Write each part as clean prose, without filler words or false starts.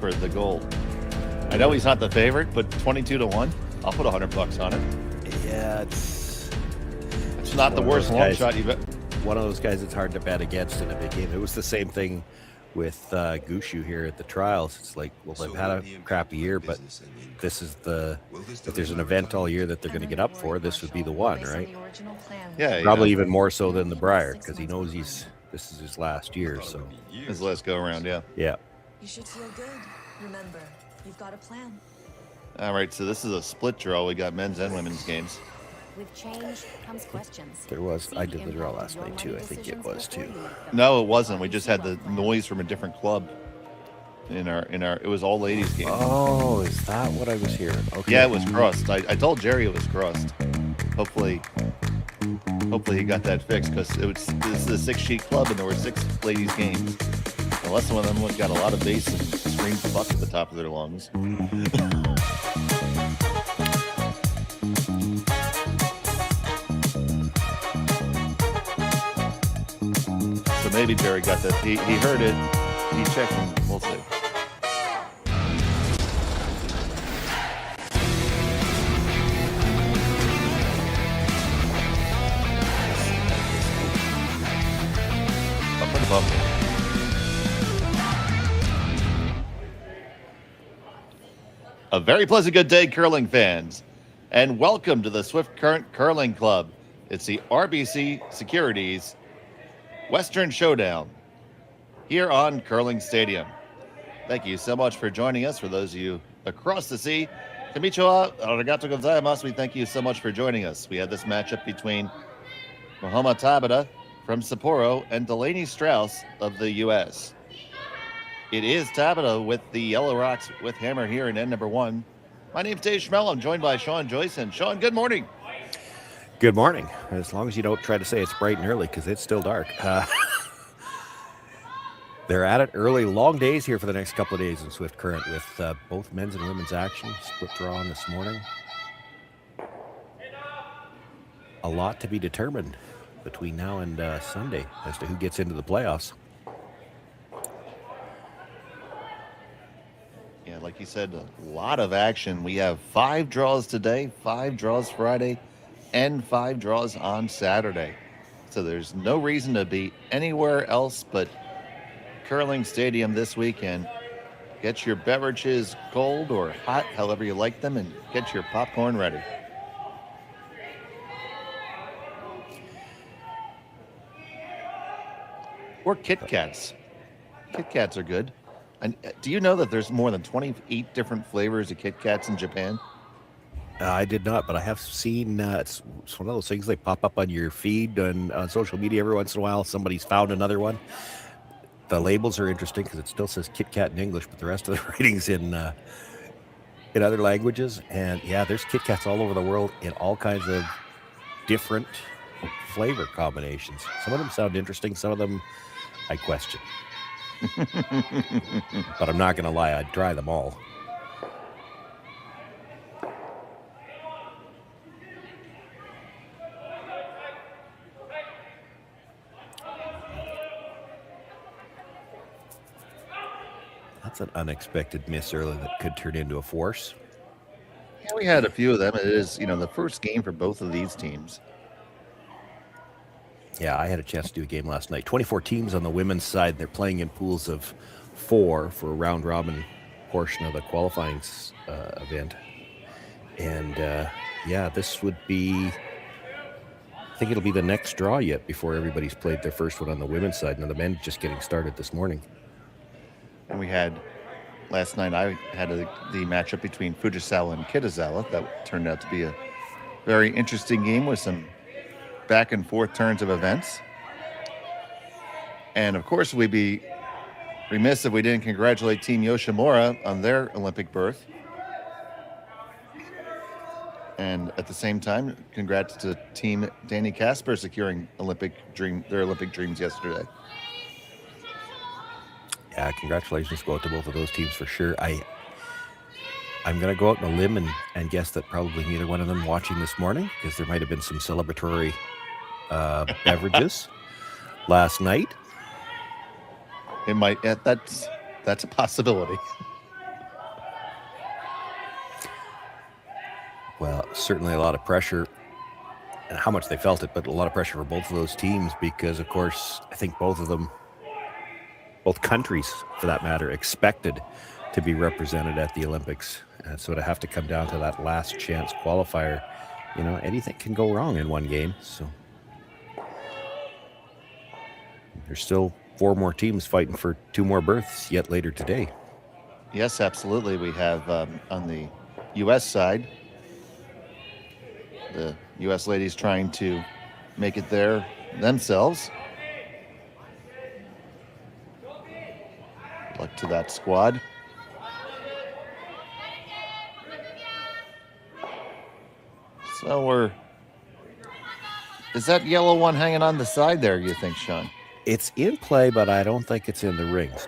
for the gold. I know he's not the favorite, but 22-1. I'll put $100 on it. Yeah, it's not the worst long shot you've. One of those guys that's hard to bet against in a big game. It was the same thing with Gushu here at the trials. It's like, well, they've had a crappy year, but this is if there's an event all year that they're going to get up for, this would be the one, right? Yeah, probably even more so than the Briar, because he knows this is his last year. So his last go around, yeah. Yeah. You should feel good. Remember, you've got a plan. All right, so this is a split draw. We got men's and women's games. With change comes questions. I did the draw last night too. I think it was too. No, it wasn't. We just had the noise from a different club. It was all ladies game. Oh, is that what I was hearing? Okay. Yeah, it was crossed. I told Jerry it was crossed. Hopefully he got that fixed, because this is a 6-sheet club and there were 6 ladies games. Unless one of them got a lot of bass and screams fuck at the top of their lungs. So maybe Jerry got that. He heard it. He checked, and we'll see. A very pleasant good day, curling fans, and welcome to the Swift Current Curling Club. It's the RBC Securities Western Showdown here on Curling Stadium. Thank you so much for joining us. For those of you across the sea, konnichiwa, arigatou gozaimasu. We thank you so much for joining us. We had this matchup between Momoha Tabata from Sapporo and Delaney Strouse of the U.S. It is Tabata with the Yellow Rocks with Hammer here in end number 1. My name's Dave Schmel. I'm joined by Sean Joyce. And Sean, good morning. Good morning. As long as you don't try to say it's bright and early, because it's still dark. They're at it early. Long days here for the next couple of days in Swift Current with both men's and women's action. Split draw on this morning. A lot to be determined between now and Sunday as to who gets into the playoffs. Yeah, like you said, a lot of action. We have 5 draws today, 5 draws Friday, and 5 draws on Saturday. So there's no reason to be anywhere else but Curling Stadium this weekend. Get your beverages cold or hot, however you like them, and get your popcorn ready. Or Kit Kats. Kit Kats are good. And do you know that there's more than 28 different flavors of Kit Kats in Japan? I did not, but I have seen it's one of those things they pop up on your feed and on social media every once in a while. Somebody's found another one. The labels are interesting because it still says Kit Kat in English, but the rest of the writing's in other languages. And yeah, there's Kit Kats all over the world in all kinds of different flavor combinations. Some of them sound interesting. Some of them I question. But I'm not going to lie, I'd try them all. That's an unexpected miss early that could turn into a force. Yeah, we had a few of them. It is, the first game for both of these teams. Yeah, I had a chance to do a game last night. 24 teams on the women's side. They're playing in pools of 4 for a round-robin portion of the qualifying event. And, yeah, this would be... I think it'll be the next draw yet before everybody's played their first one on the women's side. Now, the men just getting started this morning. And we had... Last night, I had the matchup between Fujisawa and Kitazawa. That turned out to be a very interesting game with some back and forth turns of events. And of course, we'd be remiss if we didn't congratulate Team Yoshimura on their Olympic berth. And at the same time, congrats to Team Danny Casper securing their Olympic dreams yesterday. Yeah, congratulations go out to both of those teams for sure. I'm going to go out on a limb and guess that probably neither one of them watching this morning, because there might have been some celebratory beverages last night. It might. That's a possibility. certainly a lot of pressure, and how much they felt it, but a lot of pressure for both of those teams because, of course, I think both countries, for that matter, expected to be represented at the Olympics. And so to have to come down to that last chance qualifier, anything can go wrong in one game. So there's still 4 more teams fighting for 2 more berths yet later today. Yes, absolutely. We have on the U.S. side, the U.S. ladies trying to make it there themselves. Good luck to that squad. So is that yellow one hanging on the side there, you think, Sean? It's in play, but I don't think it's in the rings.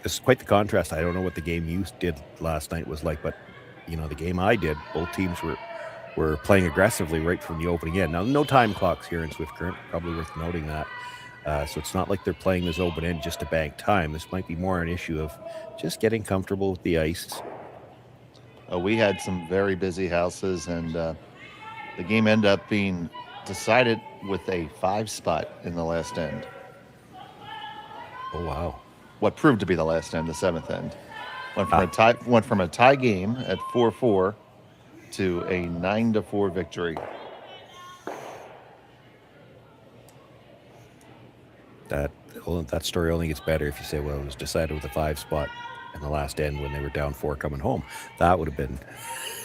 This is quite the contrast. I don't know what the game you did last night was like, but the game I did, both teams were playing aggressively right from the opening end. Now, no time clocks here in Swift Current, probably worth noting that. So it's not like they're playing this open end just to bank time. This might be more an issue of just getting comfortable with the ice. We had some very busy houses, and the game ended up being decided with a 5 spot in the last end. Oh, wow. What proved to be the last end, the 7th end. Went from a tie game at 4-4 to a 9-4 victory. That story only gets better if you say, well, it was decided with a 5 spot in the last end when they were down 4 coming home. That would have been...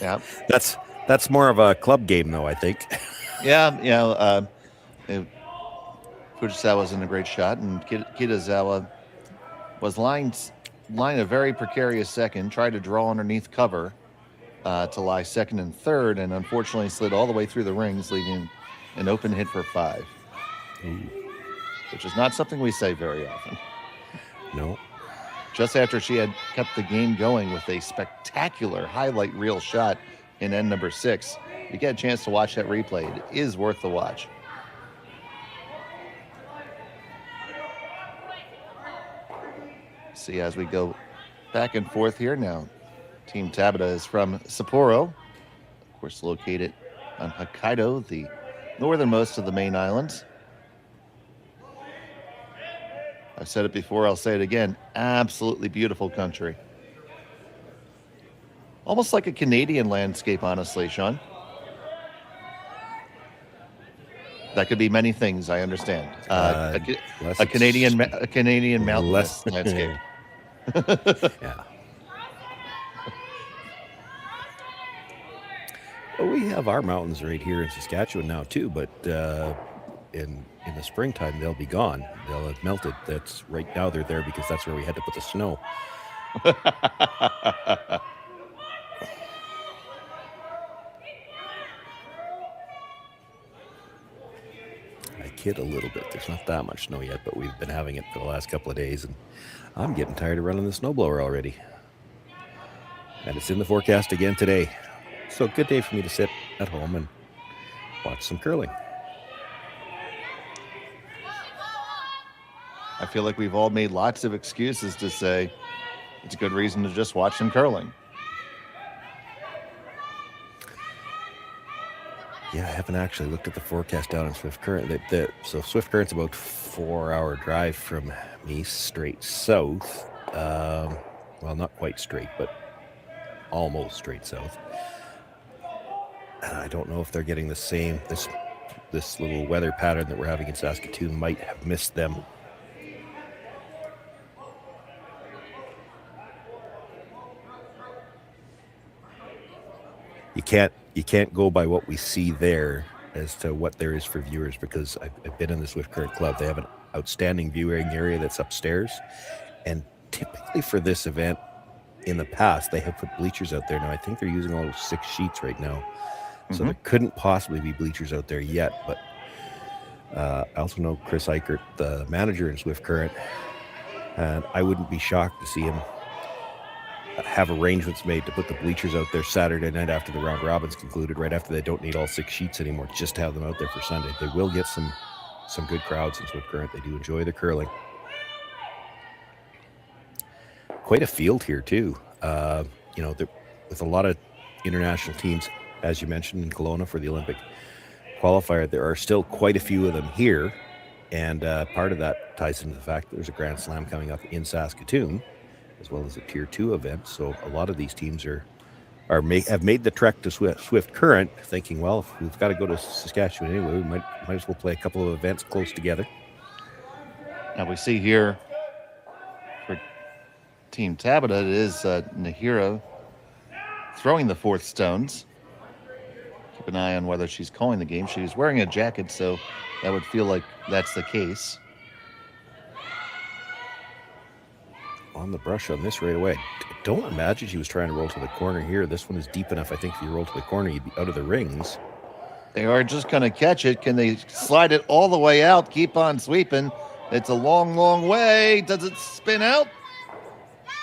Yeah. That's more of a club game, though, I think. Yeah. Fujisawa was in a great shot, and Kitazawa was lying a very precarious second, tried to draw underneath cover to lie second and third, and unfortunately slid all the way through the rings, leaving an open hit for 5. Ooh. Which is not something we say very often. No. Just after she had kept the game going with a spectacular highlight reel shot in end number 6. If you get a chance to watch that replay, it is worth the watch. See, as we go back and forth here now, Team Tabata is from Sapporo, of course located on Hokkaido, the northernmost of the main islands. I've said it before, I'll say it again. Absolutely beautiful country. Almost like a Canadian landscape, honestly, Sean. That could be many things, I understand. A Canadian mountainous landscape. Yeah. Well, we have our mountains right here in Saskatchewan now too, but in the springtime they'll be gone. They'll have melted. That's right now they're there because that's where we had to put the snow. I kid a little bit. There's not that much snow yet, but we've been having it for the last couple of days, and I'm getting tired of running the snowblower already. And it's in the forecast again today. So good day for me to sit at home and watch some curling. I feel like we've all made lots of excuses to say it's a good reason to just watch some curling. Yeah, I haven't actually looked at the forecast down in Swift Current. So Swift Current's about 4-hour drive from me, straight south. Well, not quite straight, but almost straight south. And I don't know if they're getting the same. This little weather pattern that we're having in Saskatoon might have missed them. You can't go by what we see there as to what there is for viewers, because I've been in the Swift Current Club. They have an outstanding viewing area that's upstairs, and typically for this event in the past they have put bleachers out there. Now I think they're using all 6 sheets right now, so there couldn't possibly be bleachers out there yet. But I also know Chris Eichert, the manager in Swift Current, and I wouldn't be shocked to see him have arrangements made to put the bleachers out there Saturday night after the round robin's concluded, right after they don't need all 6 sheets anymore, just to have them out there for Sunday. They will get some good crowds in Swift Current. They do enjoy the curling. Quite a field here too. With a lot of international teams, as you mentioned, in Kelowna for the Olympic qualifier. There are still quite a few of them here, and part of that ties into the fact that there's a Grand Slam coming up in Saskatoon, as well as a Tier 2 event. So a lot of these teams have made the trek to Swift Current, thinking, well, if we've got to go to Saskatchewan anyway, we might as well play a couple of events close together. Now we see here for Team Tabata, it is Nahira throwing the fourth stones. Keep an eye on whether she's calling the game. She's wearing a jacket, so that would feel like that's the case. On the brush on this right away. Don't imagine she was trying to roll to the corner here. This one is deep enough. I think if you roll to the corner, you'd be out of the rings. They are just going to catch it. Can they slide it all the way out? Keep on sweeping. It's a long, long way. Does it spin out?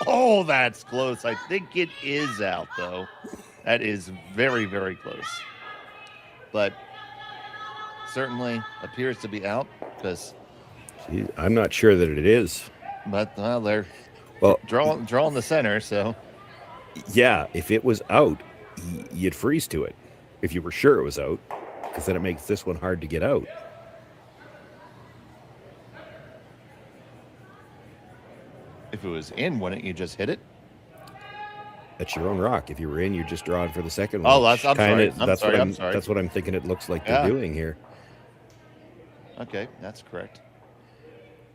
Oh, that's close. I think it is out, though. That is very, very close. But certainly appears to be out because... I'm not sure that it is. But, well, they're drawing the center, so... Yeah, if it was out, you'd freeze to it. If you were sure it was out, because then it makes this one hard to get out. If it was in, wouldn't you just hit it? That's your own rock. If you were in, you're just drawing for the second one. Oh, I'm sorry. That's what I'm thinking it looks like they're doing here. Okay, that's correct.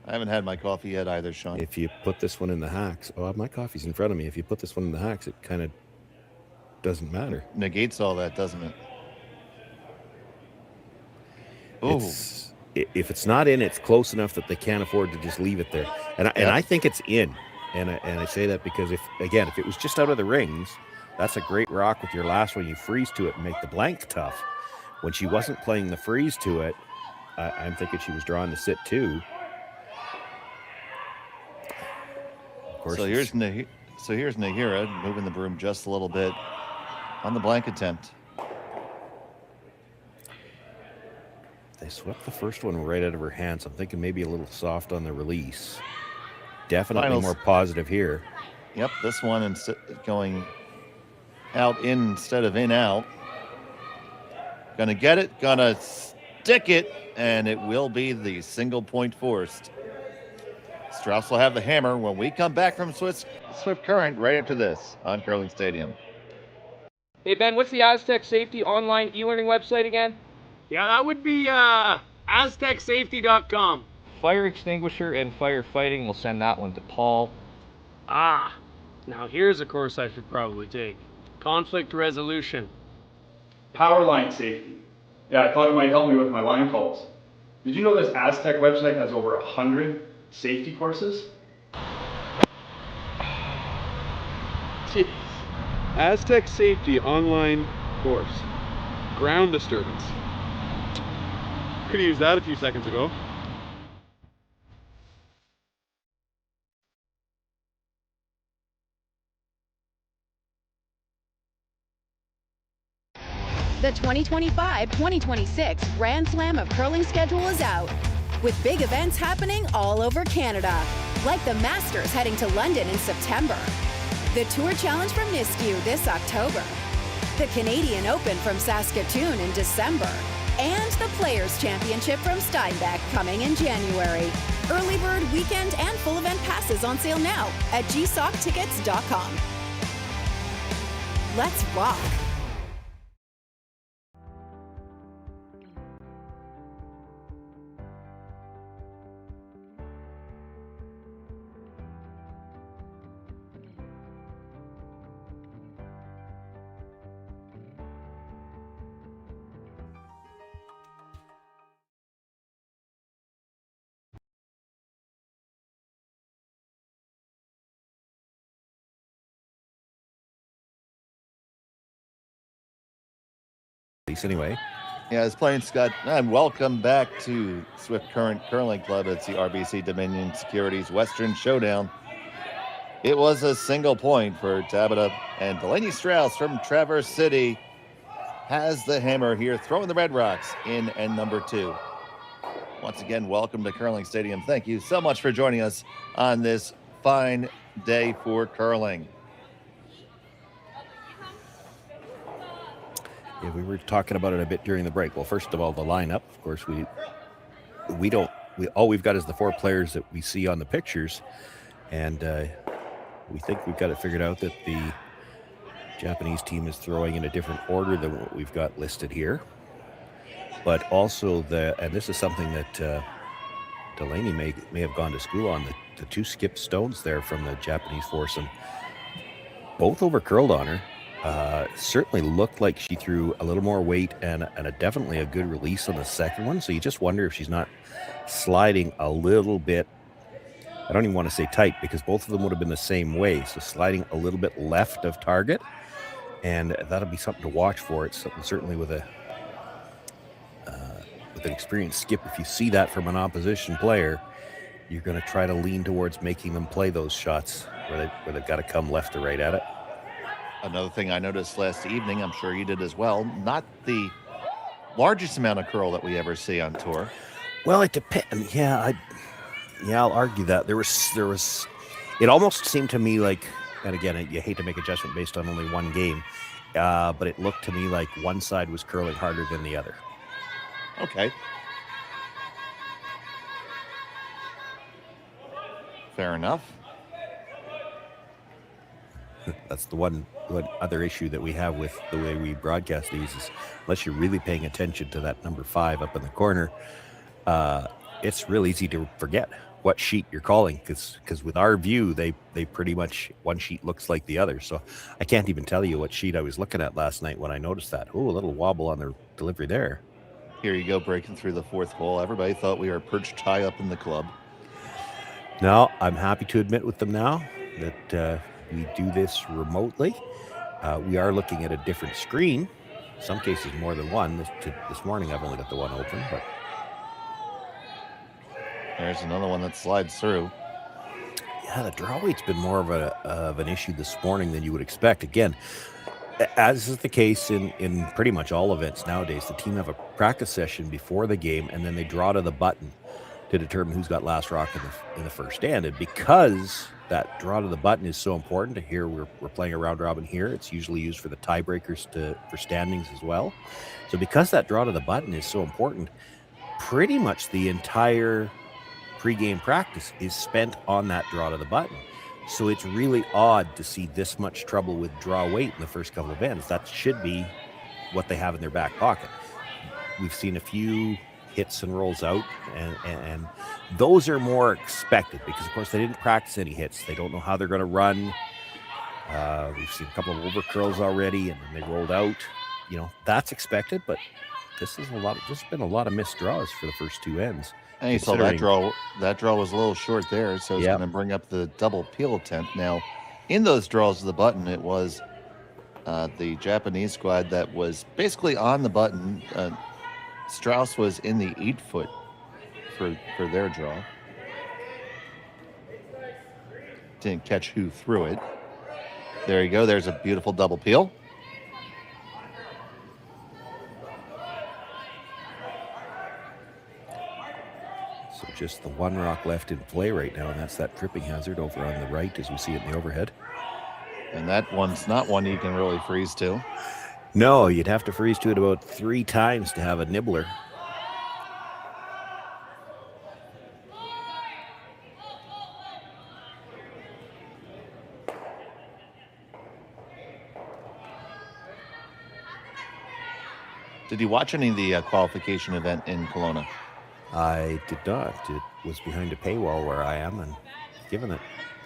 I haven't had my coffee yet either, Sean. If you put this one in the hacks, my coffee's in front of me. If you put this one in the hacks, it kind of doesn't matter. Negates all that, doesn't it? Oh. If it's not in, it's close enough that they can't afford to just leave it there. And I think it's in. And I say that because if it was just out of the rings, that's a great rock with your last one. You freeze to it and make the blank tough. When she wasn't playing the freeze to it, I'm thinking she was drawing to sit too. Of course. So here's Nahira moving the broom just a little bit on the blank attempt. They swept the first one right out of her hands. I'm thinking maybe a little soft on the release. Definitely more positive here. Yep, this one going out in instead of in out. Gonna get it, gonna stick it, and it will be the single point forced. Strouse will have the hammer when we come back from Swift Current right after this on Curling Stadium. Hey Ben, what's the Aztec Safety online e-learning website again? Yeah, that would be aztecsafety.com. Fire extinguisher and firefighting, we'll send that one to Paul. Ah, now here's a course I should probably take. Conflict resolution. Power line safety. Yeah, I thought it might help me with my line calls. Did you know this Aztec website has over 100 safety courses? Jeez. Aztec Safety online course. Ground disturbance. Could have used that a few seconds ago. The 2025-2026 Grand Slam of Curling schedule is out, with big events happening all over Canada, like the Masters heading to London in September, the Tour Challenge from Nisku this October, the Canadian Open from Saskatoon in December, and the Players' Championship from Steinbeck coming in January. Early bird weekend and full event passes on sale now at gsoctickets.com. Let's rock! Anyway. Yeah, it's playing Scott. And welcome back to Swift Current Curling Club. It's the RBC Dominion Securities Western Showdown. It was a single point for Tabata, and Delaney Strouse from Traverse City has the hammer here, throwing the Red Rocks in end number 2. Once again, welcome to Curling Stadium. Thank you so much for joining us on this fine day for curling. Yeah, we were talking about it a bit during the break. Well, first of all, the lineup. Of course, all we've got is the 4 players that we see on the pictures, and we think we've got it figured out that the Japanese team is throwing in a different order than what we've got listed here. But also and this is something that Delaney may have gone to school on, the 2 skipped stones there from the Japanese foursome, both over curled on her. Certainly looked like she threw a little more weight and definitely a good release on the second one. So you just wonder if she's not sliding a little bit. I don't even want to say tight, because both of them would have been the same way. So sliding a little bit left of target, and that'll be something to watch for. It's something certainly with an experienced skip. If you see that from an opposition player, you're going to try to lean towards making them play those shots where they've got to come left or right at it. Another thing I noticed last evening, I'm sure you did as well, not the largest amount of curl that we ever see on tour. Well, it depends. Yeah, I'll argue that there was. It almost seemed to me like, and again, you hate to make a judgment based on only one game, but it looked to me like one side was curling harder than the other. Okay. Fair enough. That's the one other issue that we have with the way we broadcast these is, unless you're really paying attention to that number 5 up in the corner, it's real easy to forget what sheet you're calling, because with our view, they pretty much, one sheet looks like the other. So I can't even tell you what sheet I was looking at last night when I noticed that. Oh, a little wobble on the delivery there. Here you go, breaking through the 4th hole. Everybody thought we were perched high up in the club. No, I'm happy to admit with them now that we do this remotely. We are looking at a different screen. In some cases, more than one. This morning, I've only got the one open, but there's another one that slides through. Yeah, the draw weight's been more of an issue this morning than you would expect. Again, as is the case in pretty much all events nowadays, the team have a practice session before the game, and then they draw to the button to determine who's got last rock in the first stand. And because that draw to the button is so important, here we're playing a round robin here. It's usually used for the tiebreakers for standings as well. So because that draw to the button is so important, pretty much the entire pregame practice is spent on that draw to the button. So it's really odd to see this much trouble with draw weight in the first couple of ends. That should be what they have in their back pocket. We've seen a few hits and rolls out, and those are more expected because, of course, they didn't practice any hits. They don't know how they're going to run. We've seen a couple of over curls already, and then they rolled out. You know, that's expected, but this has been a lot of missed draws for the first 2 ends. And you saw that draw. That draw was a little short there, so it's Yep. going to bring up the double peel attempt. Now, in those draws of the button, it was the Japanese squad that was basically on the button. Strouse was in the 8-foot for their draw. Didn't catch who threw it. There you go. There's a beautiful double peel. So just the one rock left in play right now, and that's that tripping hazard over on the right as we see it in the overhead. And that one's not one you can really freeze to. No, you'd have to freeze to it about 3 times to have a nibbler. Did you watch any of the qualification event in Kelowna? I did not. It was behind a paywall where I am, and given that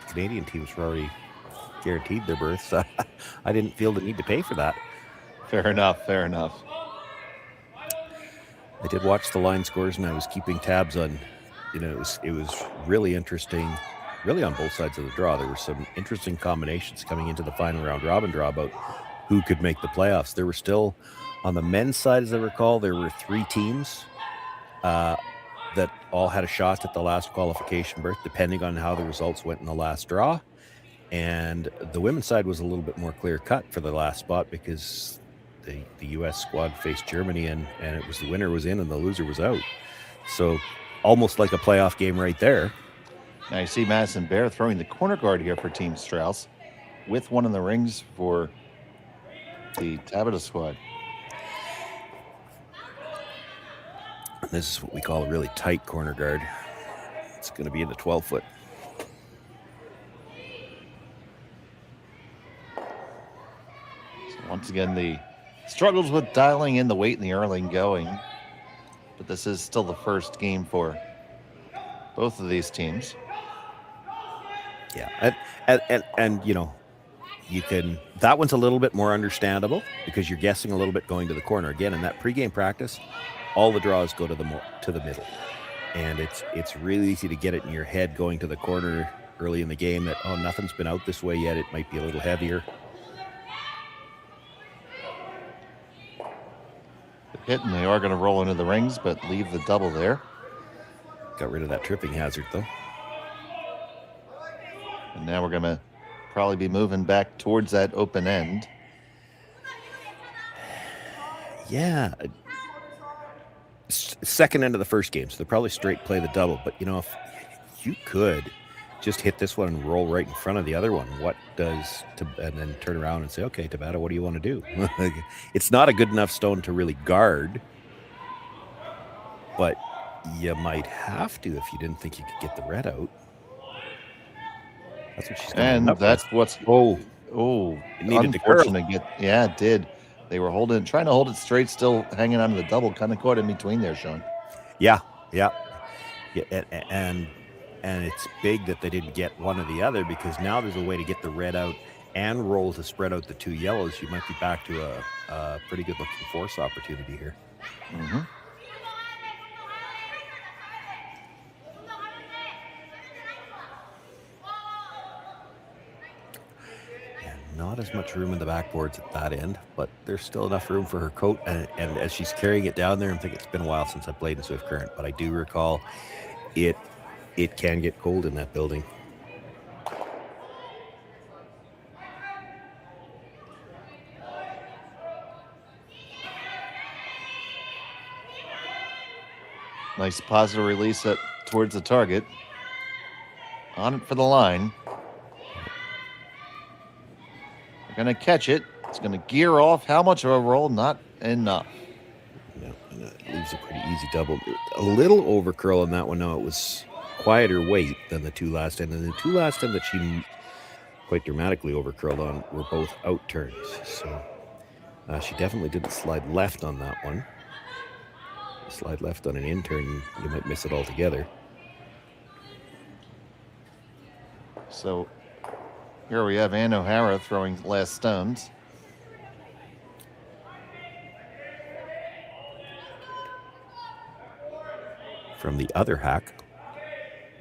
Canadian teams were already guaranteed their berths, I didn't feel the need to pay for that. Fair enough. Fair enough. I did watch the line scores, and I was keeping tabs on, it was really interesting, really on both sides of the draw. There were some interesting combinations coming into the final round robin draw about who could make the playoffs. There were still, on the men's side, as I recall, there were 3 teams that all had a shot at the last qualification berth, depending on how the results went in the last draw. And the women's side was a little bit more clear cut for the last spot because the U.S. squad faced Germany, and it was the winner was in and the loser was out. So almost like a playoff game right there. Now you see Madison Bear throwing the corner guard here for Team Strouse with one in the rings for the Tabata squad. This is what we call a really tight corner guard. It's going to be in the 12-foot. So once again, the struggles with dialing in the weight and the early going. But this is still the first game for both of these teams. Yeah, and you know, you can. That one's a little bit more understandable because you're guessing a little bit going to the corner. Again, in that pregame practice, all the draws go to the middle, and it's really easy to get it in your head going to the corner early in the game that, oh, nothing's been out this way yet. It might be a little heavier. Hit, and they are going to roll into the rings, but leave the double there. Got rid of that tripping hazard, though. And now we're going to probably be moving back towards that open end. Yeah. Second end of the first game, so they'll probably straight play the double. But, you know, if you could just hit this one and roll right in front of the other one, and then turn around and say, okay, Tabata, what do you want to do? It's not a good enough stone to really guard, but you might have to if you didn't think you could get the red out. That's what she's going And that's what's it needed to curl. unfortunate. Yeah, it did. They were trying to hold it straight, still hanging on to the double, kind of caught in between there, Sean. Yeah, and it's big that they didn't get one or the other, because now there's a way to get the red out and roll to spread out the two yellows. You might be back to a pretty good looking force opportunity here. Mm-hmm. Not as much room in the backboards at that end, but there's still enough room for her coat. And as she's carrying it down there, I'm thinking it's been a while since I played in Swift Current, but I do recall it can get cold in that building. Nice positive release towards the target. On it for the line. They're going to catch it. It's going to gear off. How much of a roll? Not enough. No, and that leaves a pretty easy double. A little over curl on that one. No, it was quieter weight than the two last end. And the two last end that she quite dramatically over curled on were both out turns. So she definitely didn't slide left on that one. Slide left on an in turn, you might miss it altogether. So here we have Ann O'Hara throwing last stones. From the other hack.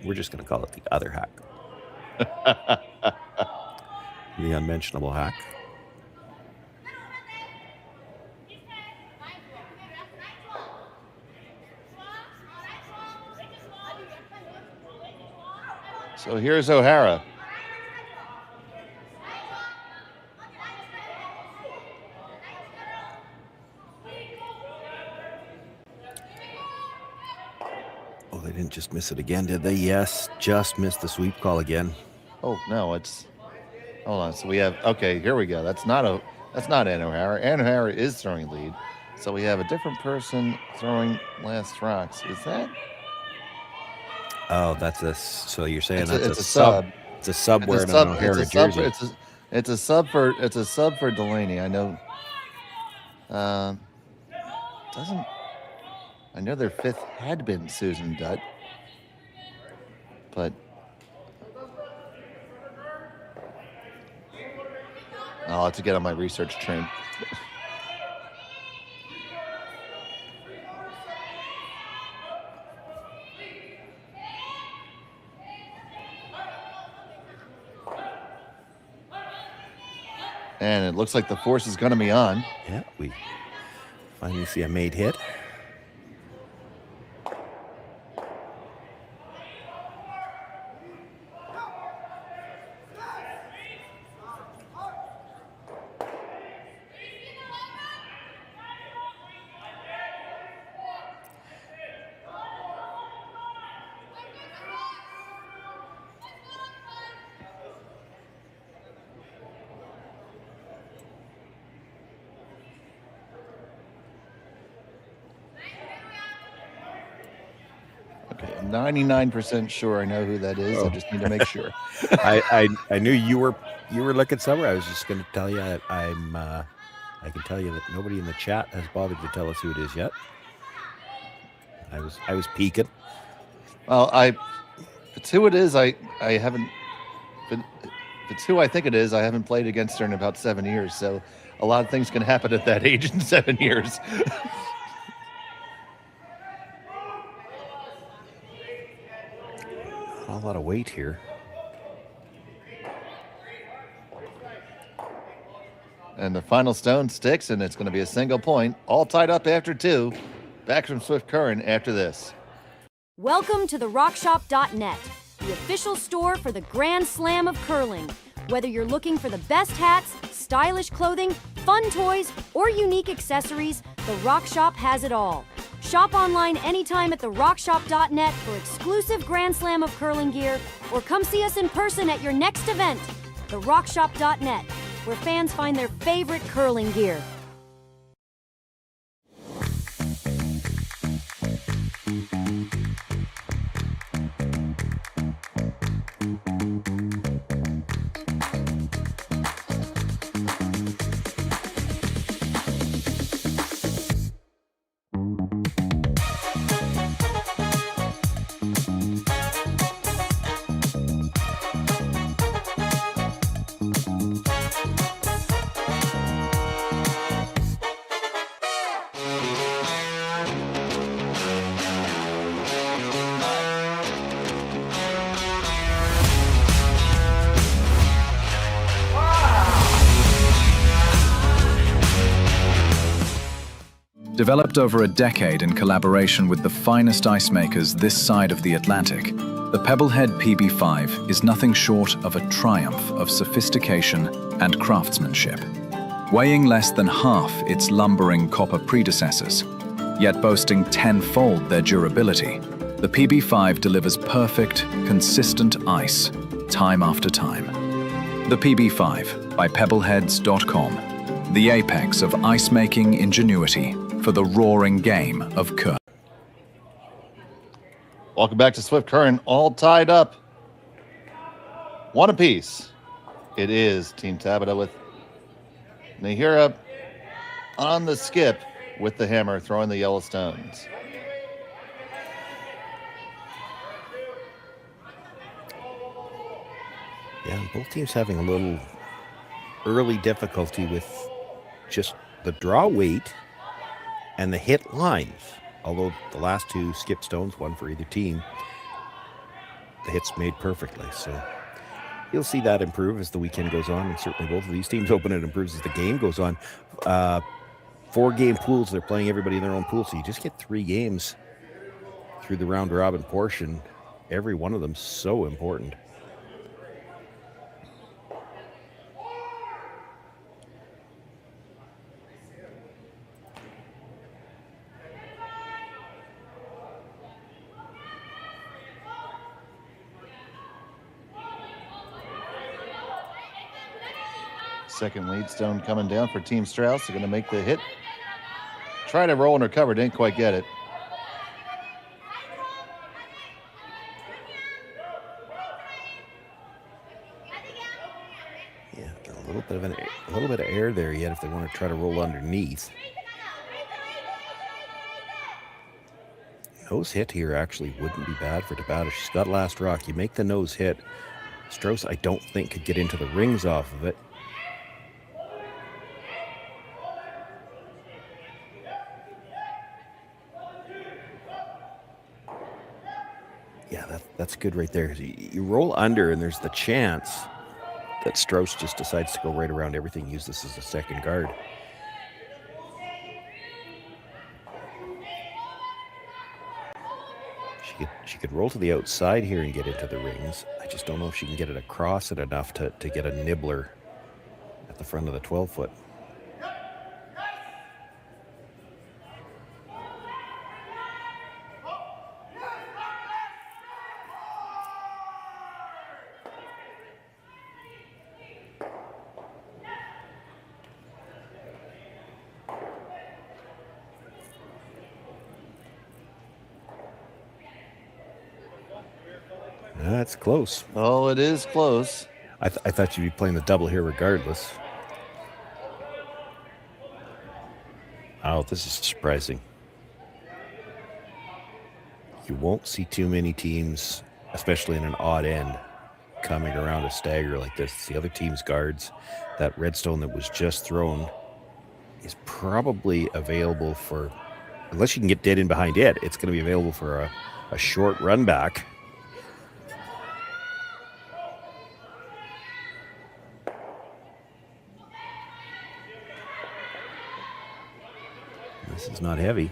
We're just going to call it the other hack. The unmentionable hack. So here's O'Hara. Oh, they didn't just miss it again, did they? Yes, just missed the sweep call again. Oh, no, hold on. So we have, okay, here we go. That's not Ann O'Hara. Ann O'Hara is throwing lead. So we have a different person throwing last rocks. Is that? Oh, so you're saying it's that's a sub. It's a sub wearing an O'Hara jersey. It's a sub for Delaney. I know. I know their fifth had been Susan Dutt, but I'll have to get on my research train. And it looks like the force is going to be on. Yeah, we finally see a made hit. 99% sure I know who that is. I just need to make sure. I knew you were looking somewhere. I was just going to tell you I can tell you that nobody in the chat has bothered to tell us who it is yet. I was peeking. Well, if it's who it is, I haven't. If it's who I think it is, I haven't played against her in about 7 years. So a lot of things can happen at that age in 7 years. Not a lot of weight here. And the final stone sticks, and it's going to be a single point, all tied up after 2. Back from Swift Current after this. Welcome to the RockShop.net, the official store for the Grand Slam of curling. Whether you're looking for the best hats, stylish clothing, fun toys, or unique accessories, the Rock Shop has it all. Shop online anytime at the RockShop.net for exclusive Grand Slam of curling gear, or come see us in person at your next event. The RockShop.net, where fans find their favorite curling gear. Developed over a decade in collaboration with the finest ice makers this side of the Atlantic, the Pebblehead PB5 is nothing short of a triumph of sophistication and craftsmanship. Weighing less than half its lumbering copper predecessors, yet boasting tenfold their durability, the PB5 delivers perfect, consistent ice, time after time. The PB5 by Pebbleheads.com, the apex of ice-making ingenuity for the roaring game of curling. Welcome back to Swift Current, all tied up. 1 apiece. It is Team Tabata with Nahira on the skip with the hammer, throwing the yellow stones. Yeah, both teams having a little early difficulty with just the draw weight and the hit lines. Although the last 2 skip stones, 1 for either team, the hits made perfectly. So you'll see that improve as the weekend goes on, and certainly both of these teams open and improves as the game goes on. 4-game pools, they're playing everybody in their own pool, so you just get 3 games through the round robin portion. Every one of them so important. Second lead stone coming down for Team Strouse. They're going to make the hit. Try to roll and recover. Didn't quite get it. Yeah, a little bit of air there yet if they want to try to roll underneath. Nose hit here actually wouldn't be bad for Tabata. She's got last rock. You make the nose hit. Strouse, I don't think, could get into the rings off of it. Yeah, that's good right there. You roll under, and there's the chance that Strouse just decides to go right around everything, use this as a second guard. She could roll to the outside here and get into the rings. I just don't know if she can get it across it enough to get a nibbler at the front of the 12-foot. That's close. Oh, it is close. I thought you'd be playing the double here regardless. Oh, this is surprising. You won't see too many teams, especially in an odd end, coming around a stagger like this. It's the other team's guards. That redstone that was just thrown is probably available for, unless you can get dead in behind it, it's going to be available for a short run back. This is not heavy.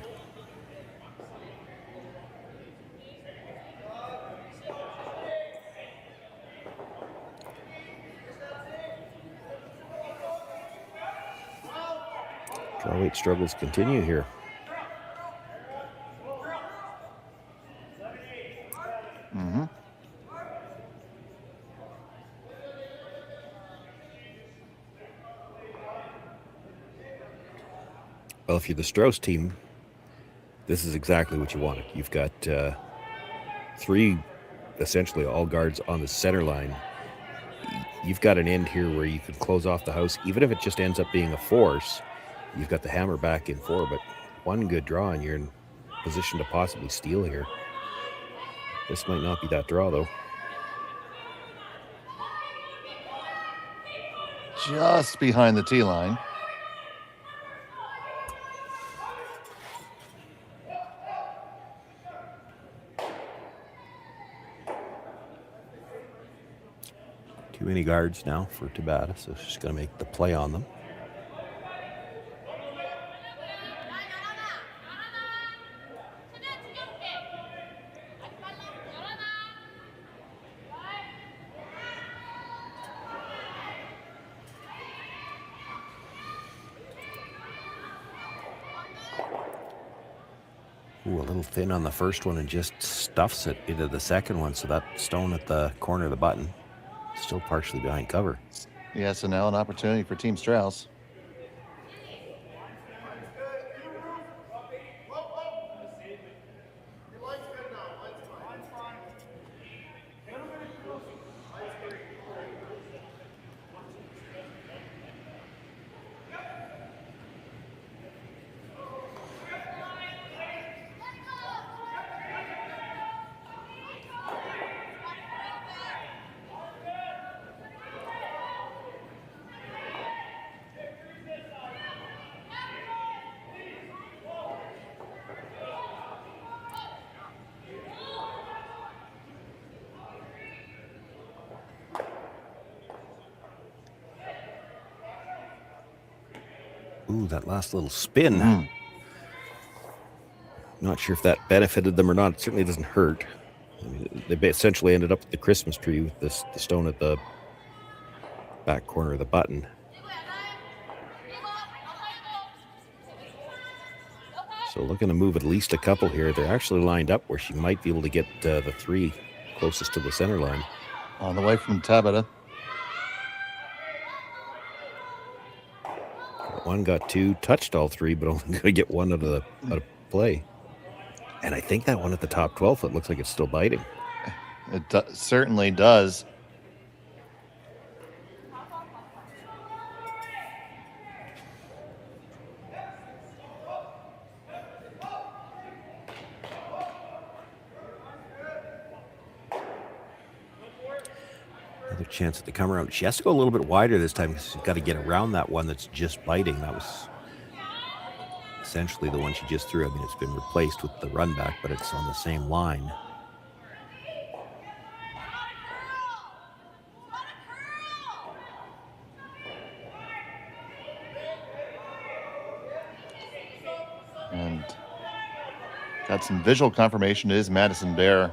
Draw weight struggles continue here. Mm-hmm. Well, if you're the Strouse team, this is exactly what you wanted. You've got 3, essentially all guards on the center line. You've got an end here where you can close off the house, even if it just ends up being a force. You've got the hammer back in 4, but one good draw and you're in position to possibly steal here. This might not be that draw, though. Just behind the tee line. Too many guards now for Tabata, so she's going to make the play on them. Ooh, a little thin on the first one and just stuffs it into the second one, so that stone at the corner of the button still partially behind cover. Yeah, so now an opportunity for Team Strouse. Ooh, that last little spin. Not sure if that benefited them or not. It certainly doesn't hurt. I mean, they essentially ended up with the Christmas tree with the stone at the back corner of the button. So looking to move at least a couple here. They're actually lined up where she might be able to get the 3 closest to the center line. On the way from Tabata. One got 2, touched all 3, but only going to get 1 out of play. And I think that one at the top 12 foot looks like it's still biting. It certainly does. Another chance at the come around. She has to go a little bit wider this time because she's got to get around that one that's just biting. That was essentially the one she just threw. I mean, it's been replaced with the run back, but it's on the same line. And got some visual confirmation. It is Madison Bear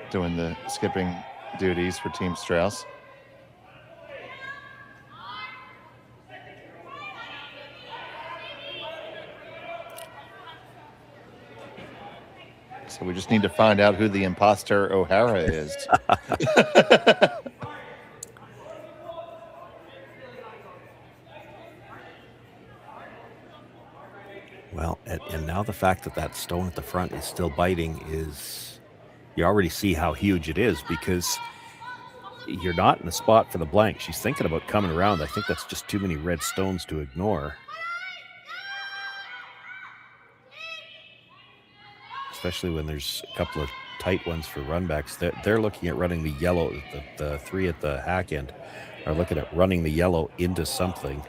doing the skipping duties for Team Strouse. So we just need to find out who the imposter O'Hara is. Well, and now the fact that that stone at the front is still biting is you already see how huge it is because you're not in the spot for the blank. She's thinking about coming around. I think that's just too many red stones to ignore. Especially when there's a couple of tight ones for runbacks. They're looking at running the yellow. The three at the hack end are looking at running the yellow into something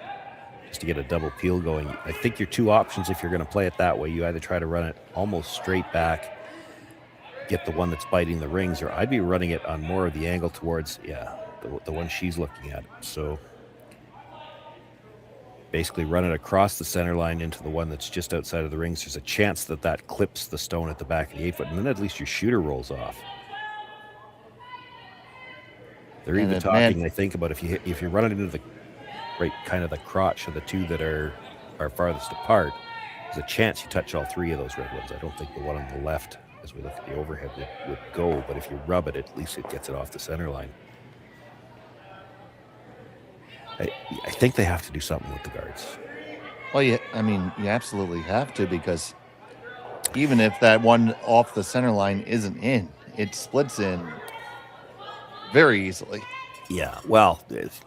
just to get a double peel going. I think your two options, if you're going to play it that way, you either try to run it almost straight back, get the one that's biting the rings, or I'd be running it on more of the angle towards, the one she's looking at. So basically run it across the center line into the one that's just outside of the rings. There's a chance that that clips the stone at the back of the 8 foot, and then at least your shooter rolls off. They're even talking, I think, about if you run it into the right kind of the crotch of the two that are farthest apart, there's a chance you touch all three of those red ones. I don't think the one on the left, as we look at the overhead, would go, but if you rub it, at least it gets it off the center line. I think they have to do something with the guards. Well, you absolutely have to, because even if that one off the center line isn't in, it splits in very easily. Yeah, well, if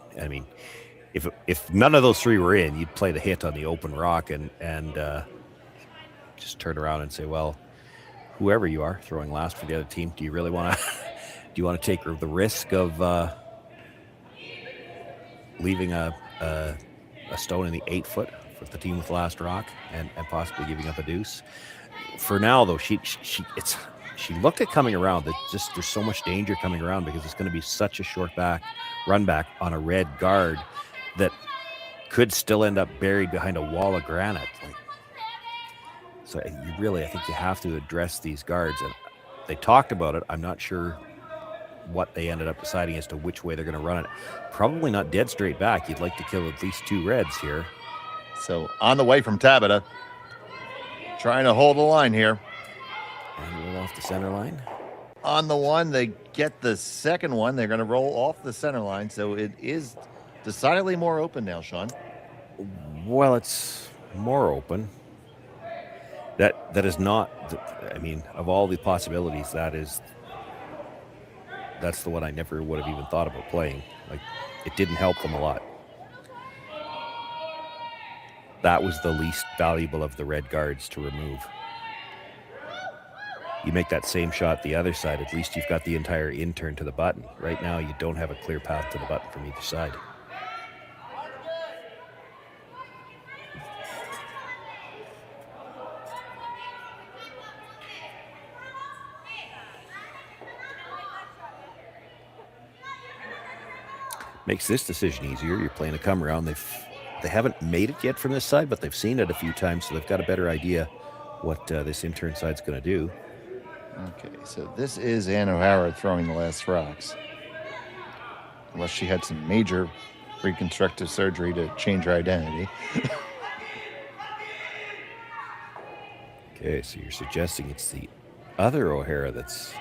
none of those three were in, you'd play the hit on the open rock and just turn around and say, well, whoever you are throwing last for the other team, do you really want to take the risk of leaving a stone in the 8 foot for the team with last rock and possibly giving up a deuce? For now, though, she looked at coming around. There's so much danger coming around because it's going to be such a short run back on a red guard that could still end up buried behind a wall of granite. So I think you have to address these guards. And they talked about it. I'm not sure what they ended up deciding as to which way they're going to run it. Probably not dead straight back. You'd like to kill at least two reds here. So on the way from Tabata, trying to hold the line here. And roll off the center line. On the one, they get the second one. They're going to roll off the center line. So it is decidedly more open now, Sean. Well, it's more open. That is not, of all the possibilities, that's the one I never would have even thought about playing. Like, it didn't help them a lot. That was the least valuable of the red guards to remove. You make that same shot the other side, at least you've got the entire in-turn to the button. Right now, you don't have a clear path to the button from either side. Makes this decision easier. You're playing a come around. They haven't made it yet from this side, but they've seen it a few times, so they've got a better idea what this in-turn side's going to do. Okay, so this is Ann O'Hara throwing the last rocks. Unless she had some major reconstructive surgery to change her identity. Okay, so you're suggesting it's the other O'Hara that's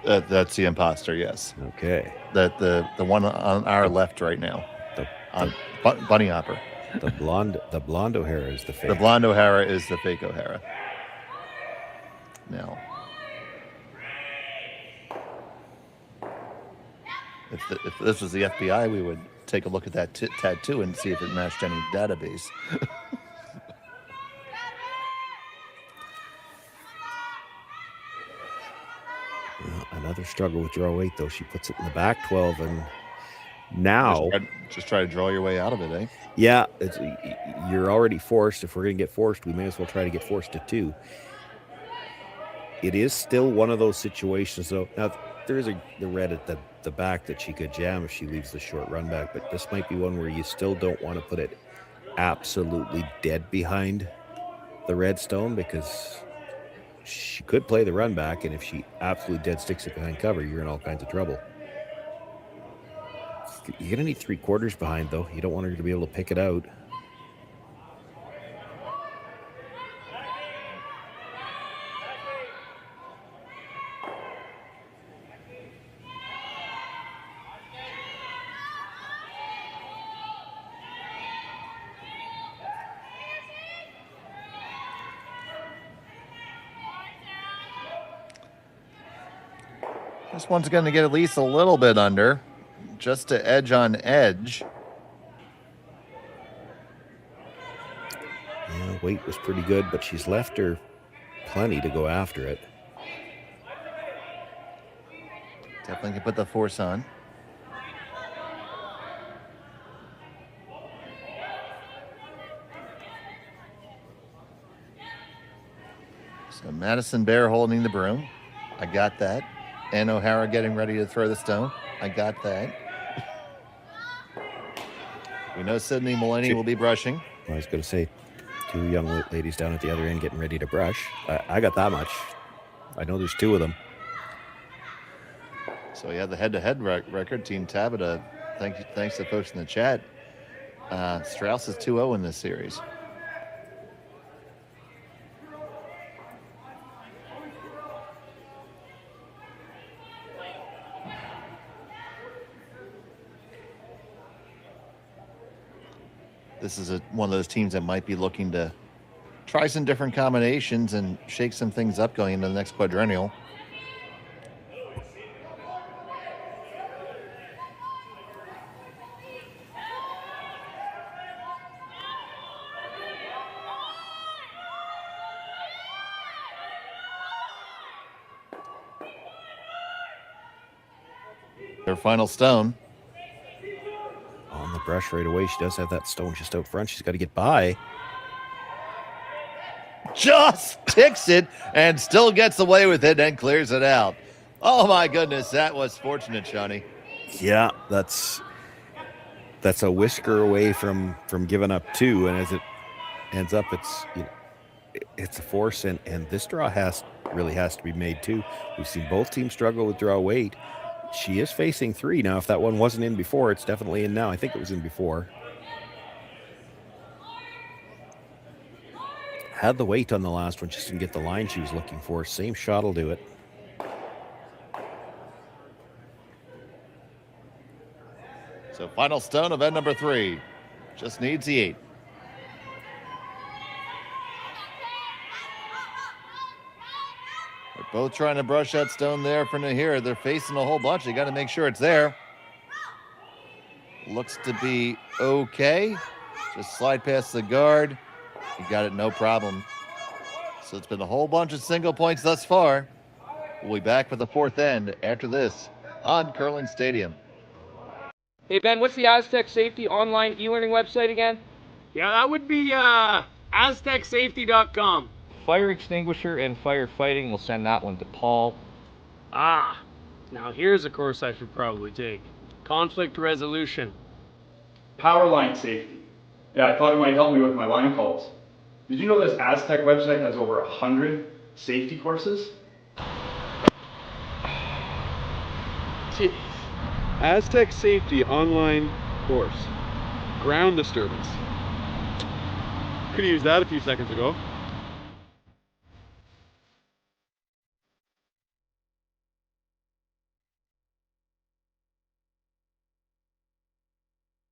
Okay. The one on our left right now. Bunny Hopper. The blonde O'Hara is the fake. The blonde O'Hara is the fake O'Hara. Now, if this was the FBI, we would take a look at that tattoo and see if it matched any database. Another struggle with draw 8, though. She puts it in the back 12, and now just try to draw your way out of it, eh? Yeah, you're already forced. If we're going to get forced, we may as well try to get forced to 2. It is still one of those situations, though. Now, there is the red at the back that she could jam if she leaves the short run back, but this might be one where you still don't want to put it absolutely dead behind the red stone, because she could play the run back, and if she absolutely dead sticks it behind cover, you're in all kinds of trouble. You're going to need 3/4 behind, though. You don't want her to be able to pick it out. This one's going to get at least a little bit under, just to edge on edge. Yeah, weight was pretty good, but she's left her plenty to go after it. Definitely can put the force on. So Madison Bear holding the broom. I got that. And O'Hara getting ready to throw the stone. I got that. We know Sydney Mulaney will be brushing. I was going to say, two young ladies down at the other end getting ready to brush. I got that much. I know there's two of them. So we have the head-to-head record. Team Tabata, thanks to folks in the chat. Strouse is 2-0 in this series. This is one of those teams that might be looking to try some different combinations and shake some things up going into the next quadrennial. Their final stone. On the brush right away. She does have that stone just out front. She's got to get by. Just ticks it and still gets away with it and clears it out. Oh my goodness, that was fortunate, Shawnee. Yeah, that's a whisker away from giving up two, and as it ends up, it's a force, and this draw really has to be made too. We've seen both teams struggle with draw weight. She is facing three now. If that one wasn't in before, it's definitely in now. I think it was in before. Had the weight on the last one, just didn't get the line she was looking for. Same shot will do it. So final stone of end number 3. Just needs the 8. They're both trying to brush that stone there for Nahira. They're facing a whole bunch. They got to make sure it's there. Looks to be okay. Just slide past the guard. You got it, no problem. So it's been a whole bunch of single points thus far. We'll be back for the 4th end after this on Curling Stadium. Hey Ben, what's the Aztec Safety online e-learning website again? Yeah, that would be aztecsafety.com. Fire extinguisher and firefighting, we'll send that one to Paul. Ah, now here's a course I should probably take. Conflict resolution. Power line safety. Yeah, I thought it might help me with my line calls. Did you know this Aztec website has over 100 safety courses? Jeez. Aztec Safety online course. Ground disturbance. Could have used that a few seconds ago.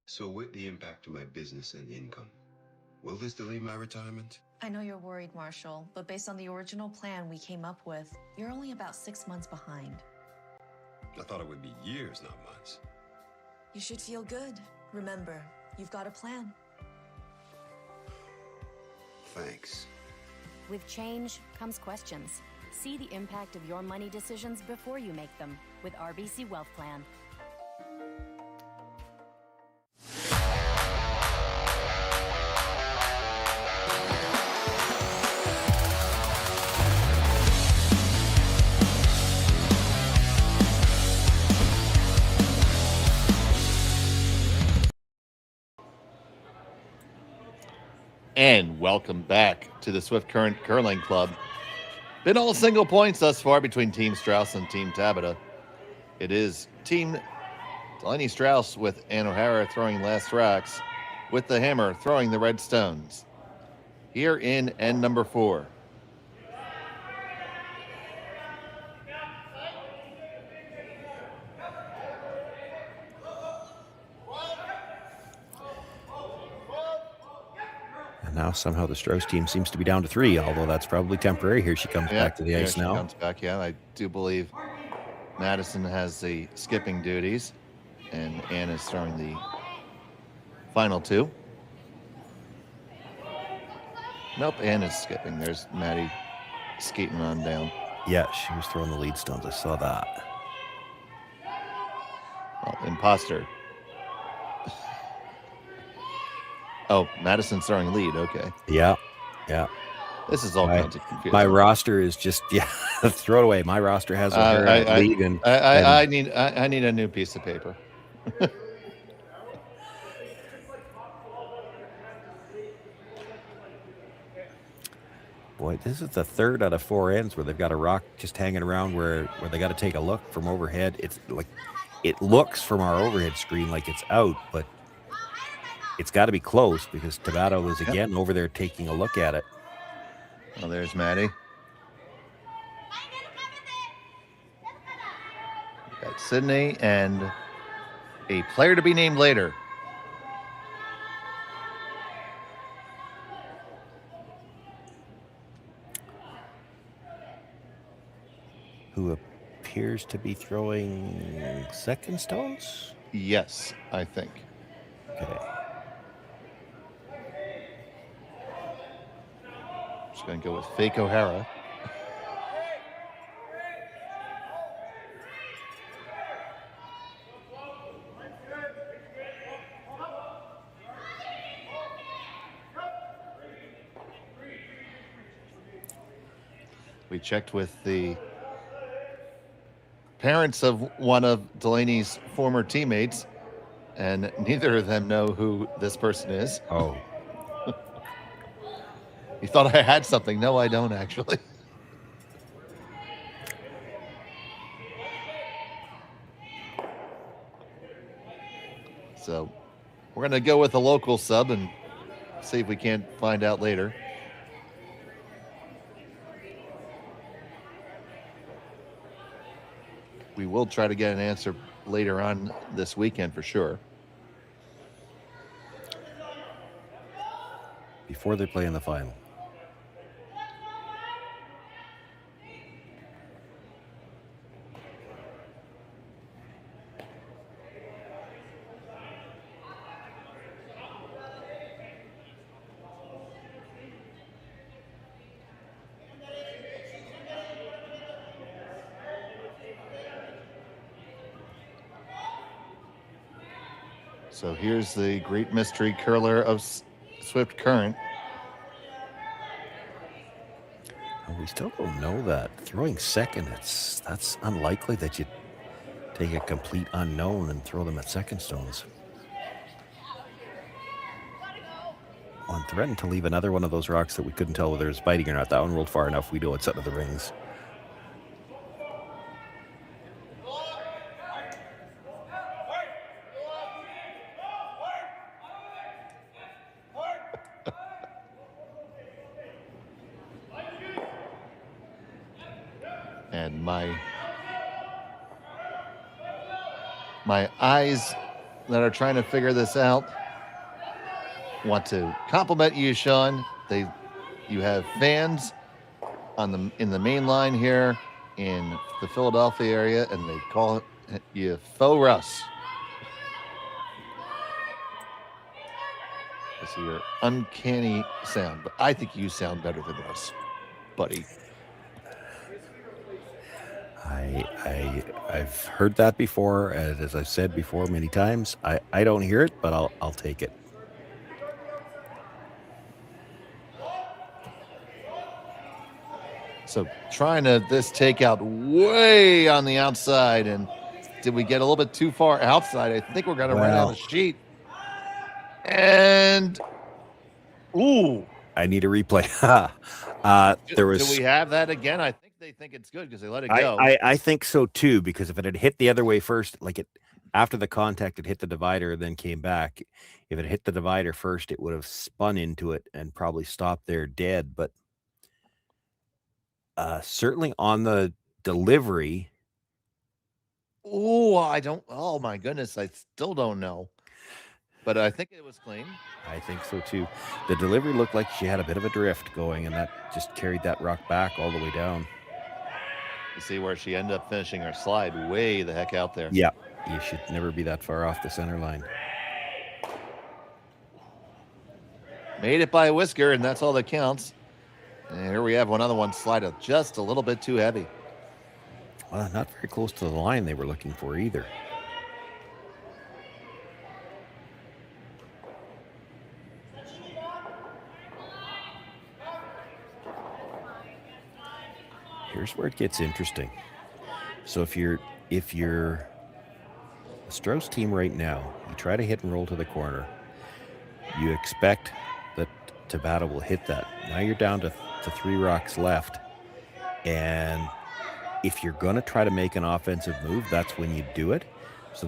So with the impact to my business and income, will this delay my retirement? I know you're worried, Marshall, but based on the original plan we came up with, you're only about 6 months behind. I thought it would be years, not months. You should feel good. Remember, you've got a plan. Thanks. With change comes questions. See the impact of your money decisions before you make them with RBC Wealth Plan. And welcome back to the Swift Current Curling Club. Been all single points thus far between Team Strouse and Team Tabata. It is Team Delaney Strouse with Ann O'Hara throwing last racks, with the hammer throwing the red stones. Here in end number 4. Now somehow the Strauss team seems to be down to 3, although that's probably temporary. Here she comes back to the ice now. She comes back, yeah, I do believe. Madison has the skipping duties, and Ann is throwing the final two. Nope, Ann is skipping. There's Maddie skating on down. Yeah, she was throwing the lead stones. I saw that. Well, imposter. Oh, Madison's throwing lead. Okay. Yeah. This is all kinds of confusing. My roster is just throw it away. My roster has her lead, and I need a new piece of paper. Boy, this is the third out of 4 ends where they've got a rock just hanging around where they got to take a look from overhead. It's like it looks from our overhead screen like it's out, but it's got to be close because Tabata was again over there taking a look at it. Oh, there's Maddie. Got Sydney and a player to be named later. Who appears to be throwing second stones? Yes, I think. Okay. Just going to go with Fake O'Hara. We checked with the parents of one of Delaney's former teammates, and neither of them know who this person is. Oh. You thought I had something. No, I don't, actually. So we're going to go with a local sub and see if we can't find out later. We will try to get an answer later on this weekend for sure. Before they play in the final. So here's the great mystery curler of Swift Current. We still don't know that. Throwing second, that's unlikely that you'd take a complete unknown and throw them at second stones. I'm threatened to leave another one of those rocks that we couldn't tell whether it's biting or not. That one rolled far enough. We know it's out of the rings. And my eyes that are trying to figure this out want to compliment you, Sean. You have fans in the main line here in the Philadelphia area, and they call you Faux Russ. This is your uncanny sound, but I think you sound better than Russ, buddy. I've heard that before, and as I've said before many times, I don't hear it, but I'll take it. So trying to this takeout way on the outside, and did we get a little bit too far outside? I think we're going to run out of sheet. And ooh, I need a replay. There was. Do we have that again? I think they think it's good because they let it go. I think so too, because if it had hit the other way first, like it after the contact, it hit the divider and then came back. If it hit the divider first, it would have spun into it and probably stopped there dead. But certainly on the delivery. Oh, I don't. Oh my goodness, I still don't know. But I think it was clean. I think so too. The delivery looked like she had a bit of a drift going, and that just carried that rock back all the way down. You see where she ended up finishing her slide way the heck out there. Yeah, you should never be that far off the center line. Made it by a whisker, and that's all that counts. And here we have another one slide just a little bit too heavy. Well, not very close to the line they were looking for either. Here's where it gets interesting. So if you're the Strouse team right now, you try to hit and roll to the corner. You expect that Tabata will hit that. Now you're down to 3 rocks left. And if you're going to try to make an offensive move, that's when you do it. So